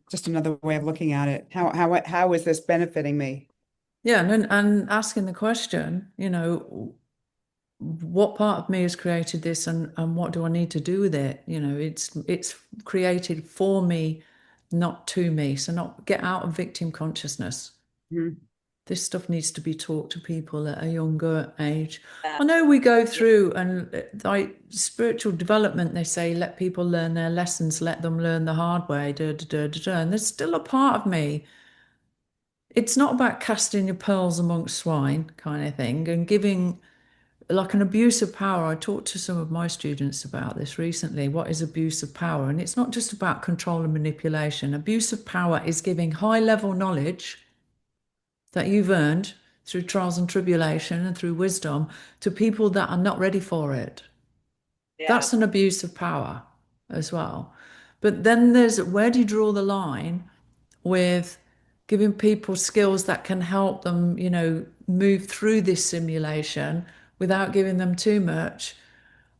Just another way of looking at it. How is this benefiting me? yeah. And asking the question, what part of me has created this, and what do I need to do with it? It's created for me, not to me. So not get out of victim consciousness. Mhm. This stuff needs to be taught to people at a younger age. I know we go through and like spiritual development, they say, let people learn their lessons, let them learn the hard way, and there's still a part of me. It's not about casting your pearls amongst swine kind of thing and giving like an abuse of power. I talked to some of my students about this recently. What is abuse of power? And it's not just about control and manipulation. Abuse of power is giving high level knowledge that you've earned through trials and tribulation and through wisdom to people that are not ready for it. Yeah. That's an abuse of power as well. But then there's, where do you draw the line with giving people skills that can help them, you know, move through this simulation without giving them too much?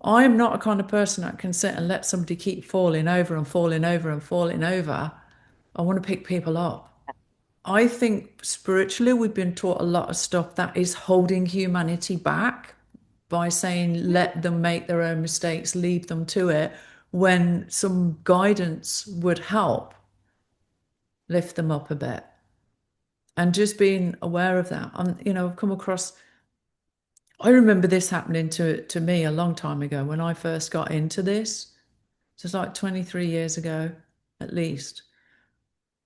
I'm not a kind of person that can sit and let somebody keep falling over and falling over and falling over. I want to pick people up. I think spiritually we've been taught a lot of stuff that is holding humanity back by saying let them make their own mistakes, leave them to it, when some guidance would help lift them up a bit. And just being aware of that. You know, I've come across, I remember this happening to me a long time ago when I first got into this. So it's like 23 years ago at least.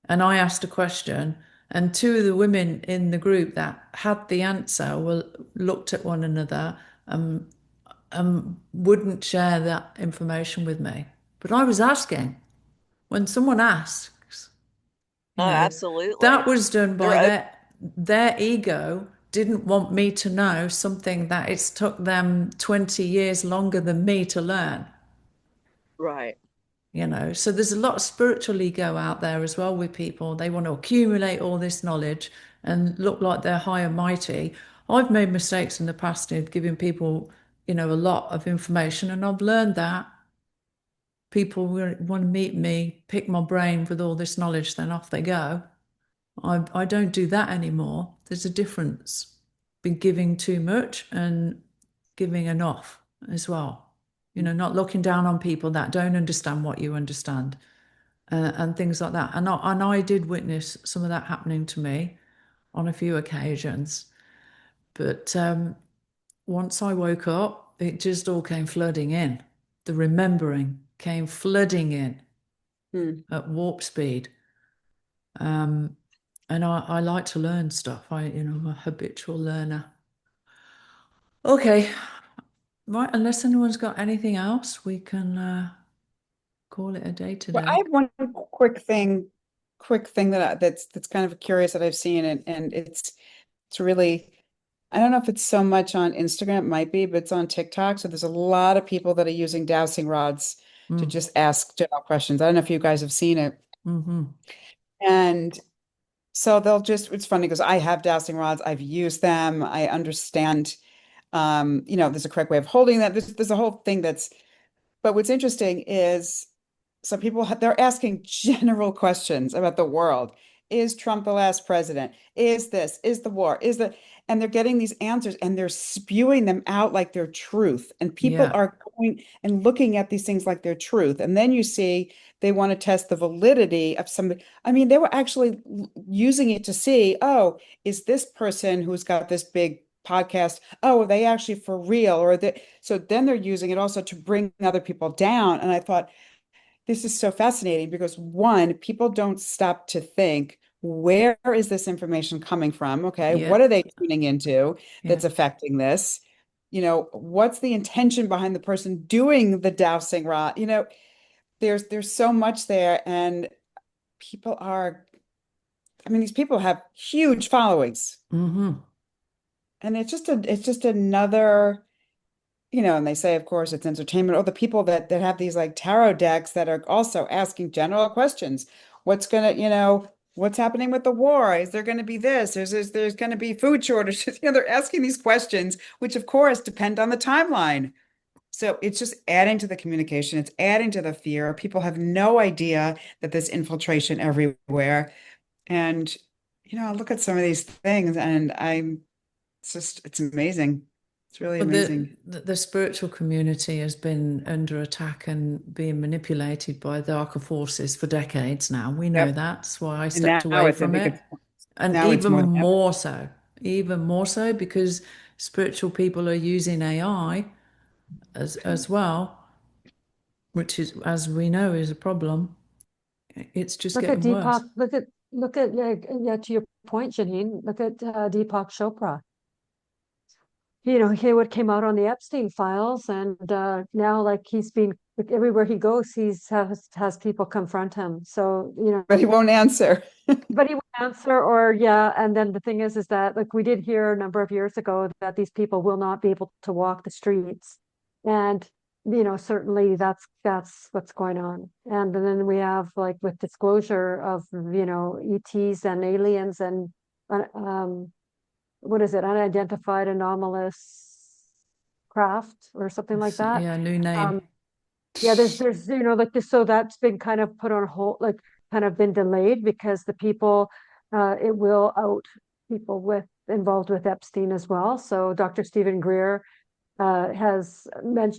And I asked a question, and two of the women in the group that had the answer looked at one another and wouldn't share that information with me. But I was asking. When someone asks, you Oh, know, absolutely. that was done by They're their ego didn't want me to know something that it's took them 20 years longer than me to learn. right. You know, so there's a lot of spiritual ego out there as well with people. They want to accumulate all this knowledge and look like they're high and mighty. I've made mistakes in the past in giving people, you know, a lot of information, and I've learned that people want to meet me, pick my brain with all this knowledge, then off they go. I don't do that anymore. There's a difference between giving too much and giving enough as well. You know, not looking down on people that don't understand what you understand, and things like that. And I did witness some of that happening to me on a few occasions. But once I woke up, it just all came flooding in. The remembering came flooding in at warp speed. And I like to learn stuff. I'm a habitual learner. Okay. Right, unless anyone's got anything else, we can call it a day today. Well, I have one quick thing that's kind of curious that I've seen, and it's really, I don't know if it's so much on Instagram, it might be, but it's on TikTok. So there's a lot of people that are using dowsing rods to just ask general questions. I don't know if you guys have seen it. Mm-hmm. And so it's funny because I have dowsing rods, I've used them, I understand, there's a correct way of holding that. There's a whole thing but what's interesting is some people, they're asking general questions about the world. Is Trump the last president? Is the war, and they're getting these answers and they're spewing them out like they're truth. And people are going and looking at these things like they're truth. And then you see they want to test the validity of somebody. I mean, they were actually using it to see, oh, is this person who's got this big podcast, oh, are they actually for real? So then they're using it also to bring other people down. And I thought, this is so fascinating because one, people don't stop to think, where is this information coming from? Okay, what are they tuning into that's affecting this? What's the intention behind the person doing the dowsing rod? There's so much there, and these people have huge followings. Mm-hmm. And it's just another, and they say, of course, it's entertainment, or the people that have these like tarot decks that are also asking general questions. What's happening with the war? Is there going to be this? There's going to be food shortages. They're asking these questions, which of course depend on the timeline. So it's just adding to the communication. It's adding to the fear. People have no idea that there's infiltration everywhere. And, I look at some of these things and it's amazing. It's really amazing. The spiritual community has been under attack and being manipulated by darker forces for decades now. We know that. That's why I stepped away from it. And Now it's even more than even more so because spiritual people are using AI as well, which is, as we know, is a problem. It's just Look at getting worse. Deepak, yeah, to your point, Janine, look at Deepak Chopra. You know, he what came out on the Epstein files, and now like he's been like, everywhere he goes, has people confront him. So, you know, but he won't answer. but he would answer, or yeah. And then the thing is that like we did hear a number of years ago that these people will not be able to walk the streets, and you know, certainly that's what's going on. And then we have like with disclosure of, you know, ETs and aliens and what is it, unidentified anomalous craft or something like that. Yeah, new name. Yeah, there's you know, like this, so that's been kind of put on hold, like kind of been delayed because the people, it will out people with involved with Epstein as well. So Dr. Stephen Greer has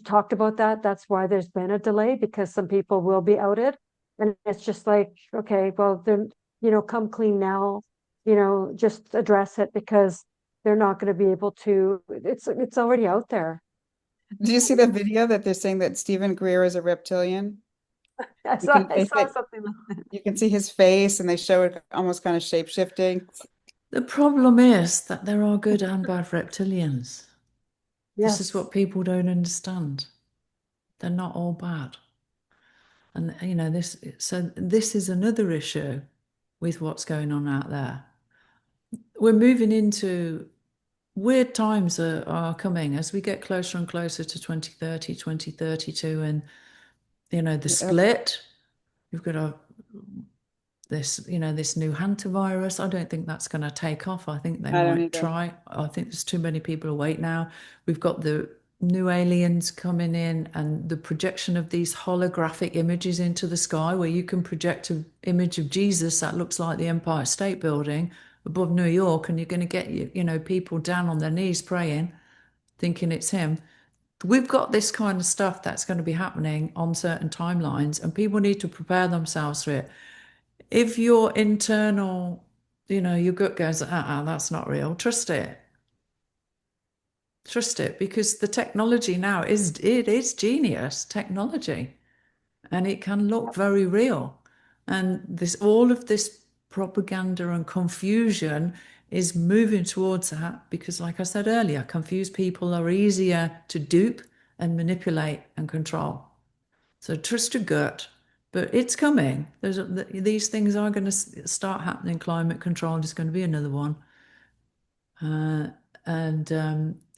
talked about that. That's why there's been a delay, because some people will be outed, and it's just like, okay, well then, you know, come clean now, you know, just address it, because they're not going to be able to. It's already out there. Did you see the video that they're saying that Stephen Greer is a reptilian? I You can, I they saw say, something like that. you can see his face and they show it almost kind of shape shifting. The problem is that there are good and bad reptilians. This is Yes. what people don't understand. They're not all bad. And you know, this is another issue with what's going on out there. We're moving into weird times are coming as we get closer and closer to 2030, 2032, and you know, the Yep. split. You've got this, you know, this new hantavirus. I don't think that's going to take off. I think they I don't might either. try. I think there's too many people awake now. We've got the new aliens coming in and the projection of these holographic images into the sky, where you can project an image of Jesus that looks like the Empire State Building above New York, and you're going to get, you know, people down on their knees praying, thinking it's him. We've got this kind of stuff that's going to be happening on certain timelines, and people need to prepare themselves for it. If your internal, you know, your gut goes, that's not real, trust it. Trust it, because the technology now is genius technology, and it can look very real. And this, all of this propaganda and confusion is moving towards that, because like I said earlier, confused people are easier to dupe and manipulate and control. So trust your gut, but it's coming. These things are going to start happening. Climate control is going to be another one. And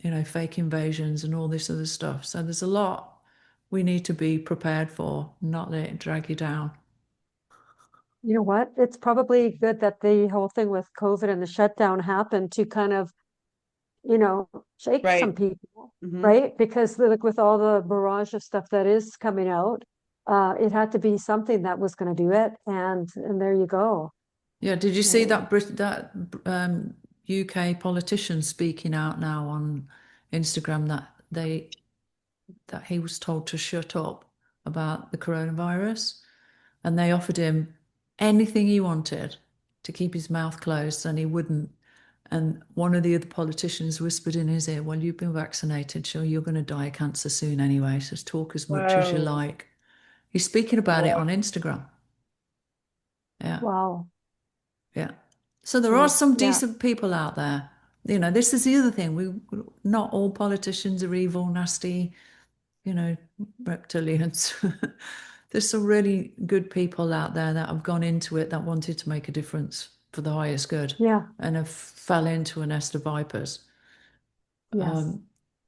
you know, fake invasions and all this other stuff. So there's a lot we need to be prepared for, not let it drag you down. You know what? It's probably good that the whole thing with COVID and the shutdown happened to kind of, you know, shake some Right. people, Mhm. right? Because like with all the barrage of stuff that is coming out, it had to be something that was going to do it, and there you go. Yeah, did you see that UK politician speaking out now on Instagram that he was told to shut up about the coronavirus, and they offered him anything he wanted to keep his mouth closed, and he wouldn't. And one of the other politicians whispered in his ear, well, you've been vaccinated, so you're going to die of cancer soon anyway, so talk as much as you Wow. like. He's speaking about it Wow. on Instagram. Yeah. Wow. Yeah. So there are some Yeah. decent people out there. You know, this is the other thing. Not all politicians are evil, nasty, you know, reptilians. There's some really good people out there that have gone into it that wanted to make a difference for the highest good, Yeah. and have fell into a nest of vipers. Yes.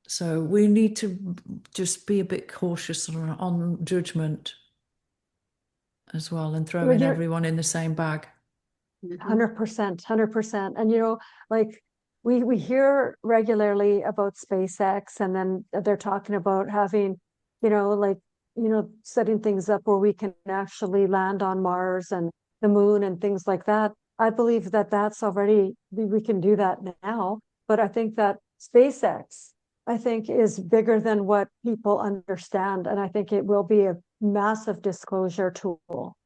So we need to just be a bit cautious on judgment as well, and Well, throwing everyone in the same bag. Mhm. 100%, 100%. And you know, like we hear regularly about SpaceX, and then they're talking about having, you know, like, you know, setting things up where we can actually land on Mars and the moon and things like that. I believe that that's already, we can do that now. But I think that SpaceX, I think, is bigger than what people understand. And I think it will be a massive disclosure tool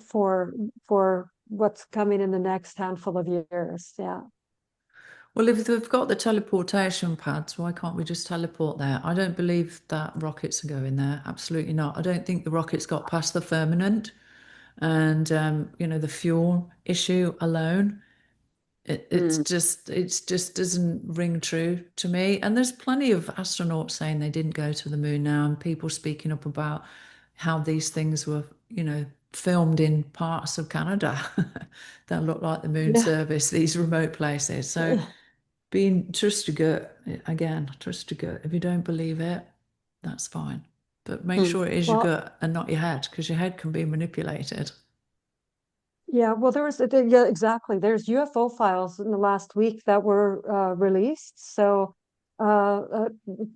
for what's coming in the next handful of years. Yeah. Well, if they've got the teleportation pads, why can't we just teleport there? I don't believe that rockets are going there. Absolutely not. I don't think the rockets got past the firmament, and the fuel issue alone. It just doesn't ring true to me. And there's plenty of astronauts saying they didn't go to the moon now, and people speaking up about how these things were, filmed in parts of Canada that look like the moon Yeah. surface, these remote places. So trust your gut again, trust your gut. If you don't believe it, that's fine. But make sure it is your Well, gut and not your head, because your head can be manipulated. yeah, well, yeah, exactly. There's UFO files in the last week that were released. So,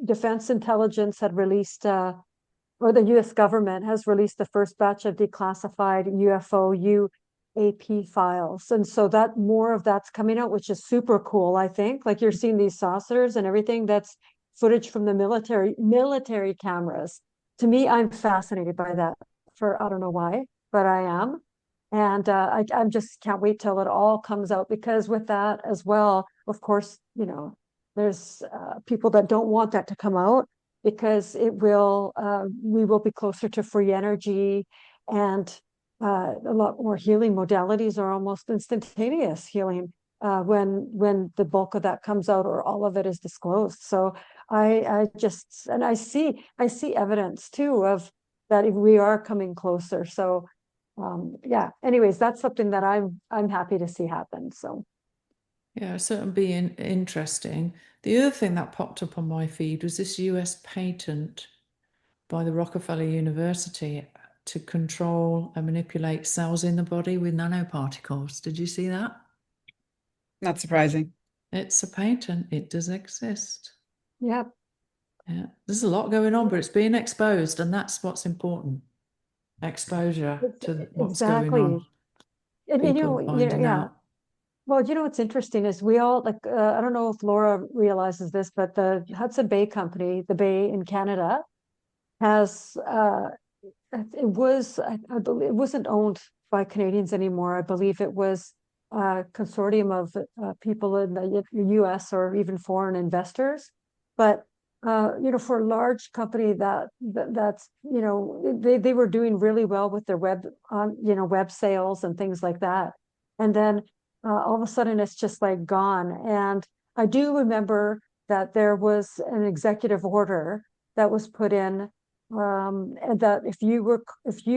Defense Intelligence had released, or the U.S. government has released the first batch of declassified UFO UAP files, and so that more of that's coming out, which is super cool. I think, like you're seeing these saucers and everything. That's footage from the military cameras. To me, I'm fascinated by that. For I don't know why, but I am. And I just can't wait till it all comes out, because with that as well, of course, there's people that don't want that to come out, because we will be closer to free energy, and a lot more healing modalities are almost instantaneous healing when the bulk of that comes out, or all of it is disclosed. So I see evidence too of that we are coming closer. So yeah, anyways, that's something that I'm happy to see happen. So Yeah, certainly being interesting. The other thing that popped up on my feed was this US patent by the Rockefeller University to control and manipulate cells in the body with nanoparticles. Did you see that? Not surprising. It's a patent. It does exist. yeah. Yeah, there's a lot going on, but it's being exposed, and that's what's important. Exposure to what's going Exactly. on. And People finding yeah. out. Well, what's interesting is we all like, I don't know if Laura realizes this, but the Hudson Bay Company, the Bay in Canada, has I believe it wasn't owned by Canadians anymore. I believe it was a consortium of people in the US or even foreign investors. But for a large company that's they were doing really well with their web sales and things like that, and then all of a sudden it's just like gone. And I do remember that there was an executive order that was put in, and that if you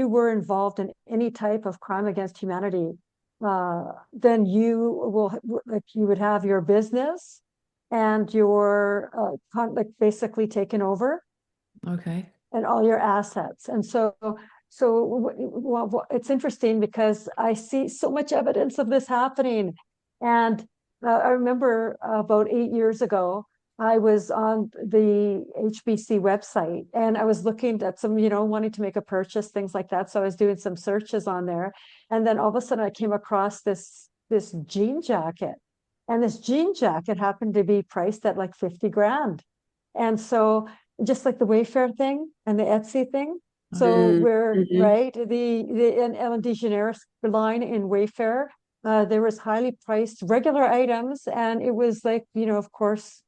were involved in any type of crime against humanity, then you would have your business and your basically taken over, Okay. and all your assets. And well, it's interesting because I see so much evidence of this happening. And I remember about 8 years ago, I was on the HBC website, and I was looking at some, wanting to make a purchase, things like that. So I was doing some searches on there. And then all of a sudden I came across this jean jacket. And this jean jacket happened to be priced at like 50 grand. And so just like the Wayfair thing and the Etsy thing. So we're right, the Ellen DeGeneres line in Wayfair, there was highly priced regular items, and it was like, of course,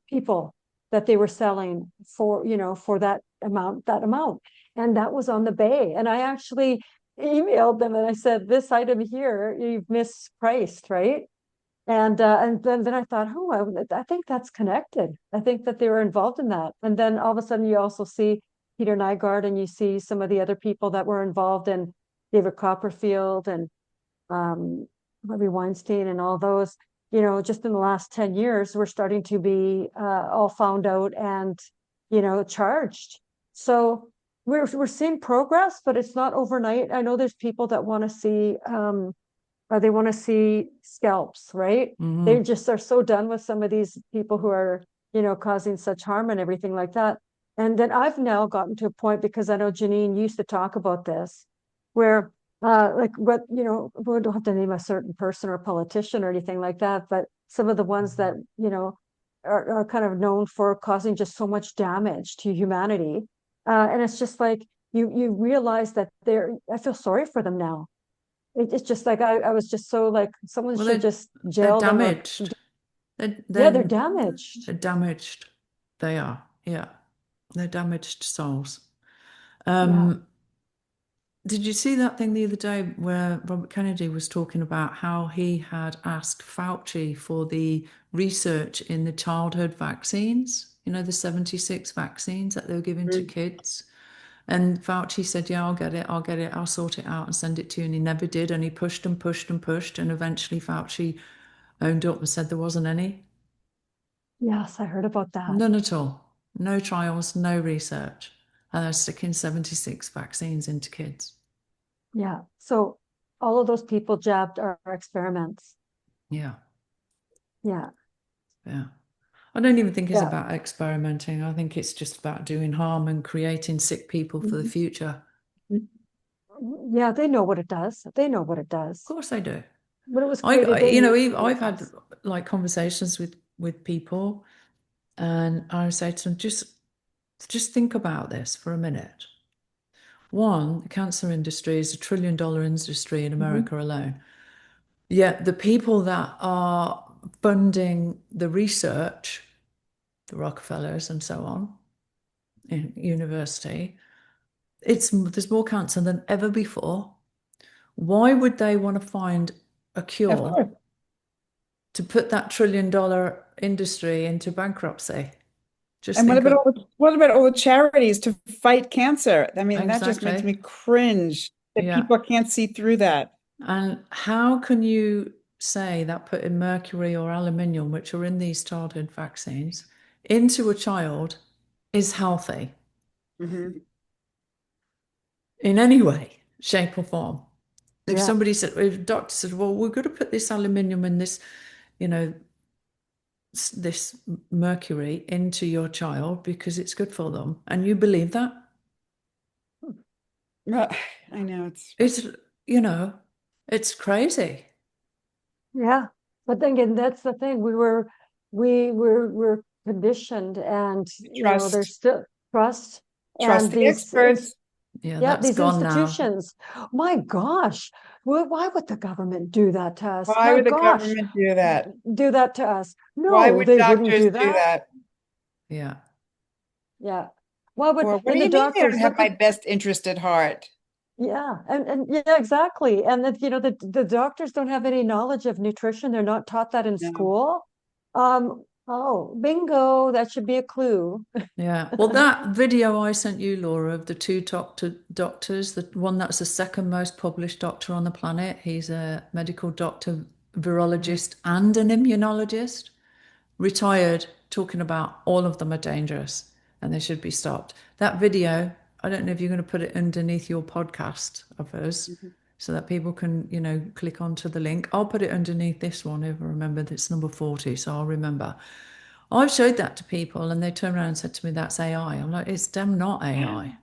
people that they were selling for, for that amount. And that was on the Bay. And I actually emailed them and I said, this item here, you've mispriced, right? And then I thought, I think that's connected. I think that they were involved in that. And then all of a sudden you also see Peter Nygaard, and you see some of the other people that were involved, in David Copperfield and Harvey Weinstein and all those, just in the last 10 years, we're starting to be all found out and, charged. So we're seeing progress, but it's not overnight. I know there's people that want to see they want to see scalps, right? They just are so done with some of these people who are, causing such harm and everything like that. And then I've now gotten to a point, because I know Janine used to talk about this, where we don't have to name a certain person or politician or anything like that, but some of the ones that, are kind of known for causing just so much damage to humanity. And it's just like, you realize that I feel sorry for them now. it's just like I was just so like someone Well, should just they're jail them or damaged. They're, yeah, they're they're, damaged. they're damaged. They are. Yeah. They're damaged souls. Yeah. Did you see that thing the other day where Robert Kennedy was talking about how he had asked Fauci for the research in the childhood vaccines, you know, the 76 vaccines that they were giving to kids? And Fauci said, yeah, I'll get it, I'll sort it out and send it to you. And he never did. And he pushed and pushed and pushed. And eventually Fauci owned up and said there wasn't any. Yes, I heard about that. None at all. No trials, no research. And they're sticking 76 vaccines into kids. Yeah. So all of those people jabbed our experiments. Yeah. Yeah. Yeah. I don't even think it's Yeah. about experimenting. I think it's just about doing harm and creating sick people for the future. Yeah, they know what it does. They know what it does. Of course they do. When it was created, I've had like conversations with people, and I say to them, just think about this for a minute. One, the cancer industry is $1 trillion industry in America alone. Yet the people that are funding the research, the Rockefellers and so on, in university, there's more cancer than ever before. Why would they want to find a cure to put that $1 trillion industry into bankruptcy? And what about all the charities to fight cancer? I mean, that just makes me cringe that people can't see through that. And how can you say that putting mercury or aluminium, which are in these childhood vaccines, into a child is healthy in any way, shape, or form? If somebody said, if a doctor said, well, we're going to put this aluminium and this, you know, this mercury into your child because it's good for them, and you believe that? I know it's you know, it's crazy. Yeah, but then again, that's the thing. We're conditioned, and you know, there's still trust Trust and the experts. That's these gone institutions. now. My gosh, why would the government do that to us? Why would the government do that? Do that to us? No, why would they doctors wouldn't do that? Yeah. Why would Or what do the you mean they don't doctors have my best interest at heart? Yeah, and yeah, exactly. And that, you know, the doctors don't have any knowledge of nutrition. They're not taught that in school. Oh, bingo, that should be a clue. Yeah. Well, that video I sent you, Laura, of the two doctors, the one that's the second most published doctor on the planet. He's a medical doctor, virologist, and an immunologist, retired, talking about all of them are dangerous and they should be stopped. That video, I don't know if you're going to put it underneath your podcast of us so that people can, you know, click onto the link. I'll put it underneath this one if I remember. It's number 40, so I'll remember. I've showed that to people and they turned around and said to me, that's AI. I'm like, it's damn not AI.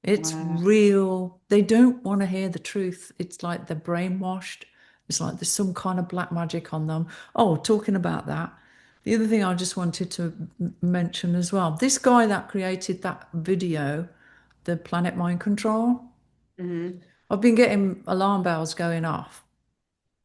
It's real. They don't want to hear the truth. It's like they're brainwashed. It's like there's some kind of black magic on them. Oh, talking about that, the other thing I just wanted to mention as well, this guy that created that video, the Planet Mind Control, I've been getting alarm bells going off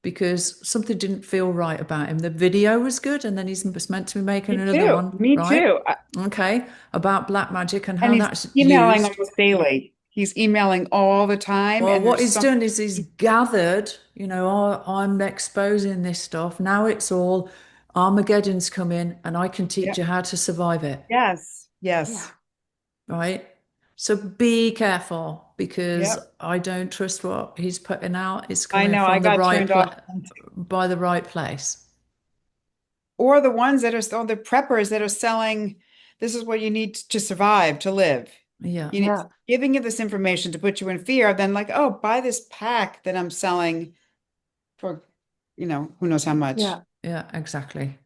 because something didn't feel right about him. The video was good, and then he's meant to be making another one. Me too. Okay, about black magic and how and that's emailing used. almost daily. He's emailing all the time. Well, and what he's done is he's gathered, you know, I'm exposing this stuff. Now it's all Armageddon's coming and I can teach you how to survive it. Yes. Right? So be careful because I don't trust what he's putting out. It's coming from the right by the right place. Or the ones that are still the preppers that are selling, this is what you need to survive, to live. Giving you this information to put you in fear, then like, oh, buy this pack that I'm selling for, you know, who knows how much. Yeah, exactly.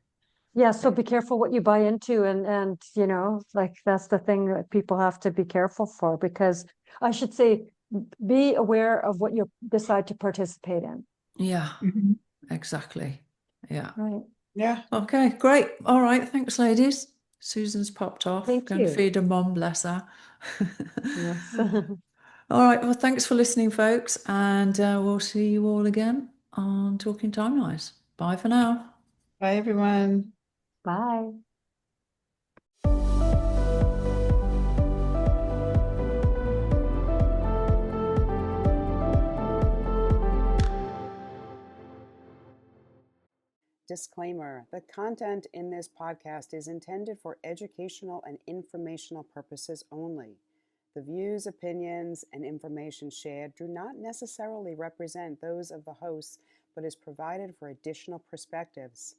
Yeah, so be careful what you buy into, and you know, like that's the thing that people have to be careful for, because I should say, be aware of what you decide to participate in. Yeah, exactly. Yeah. Right. Yeah. Okay, great. All right. Thanks, ladies. Susan's popped off. Thank Go you. and feed her mum, bless her. Yes. All right. Well, thanks for listening, folks. And we'll see you all again on Talking Timelines. Bye for now. Bye, everyone. Bye. Disclaimer: the content in this podcast is intended for educational and informational purposes only. The views, opinions, and information shared do not necessarily represent those of the hosts, but is provided for additional perspectives.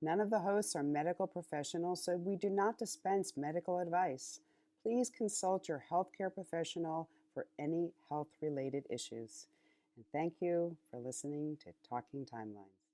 None of the hosts are medical professionals, so we do not dispense medical advice. Please consult your healthcare professional for any health-related issues. And thank you for listening to Talking Timelines.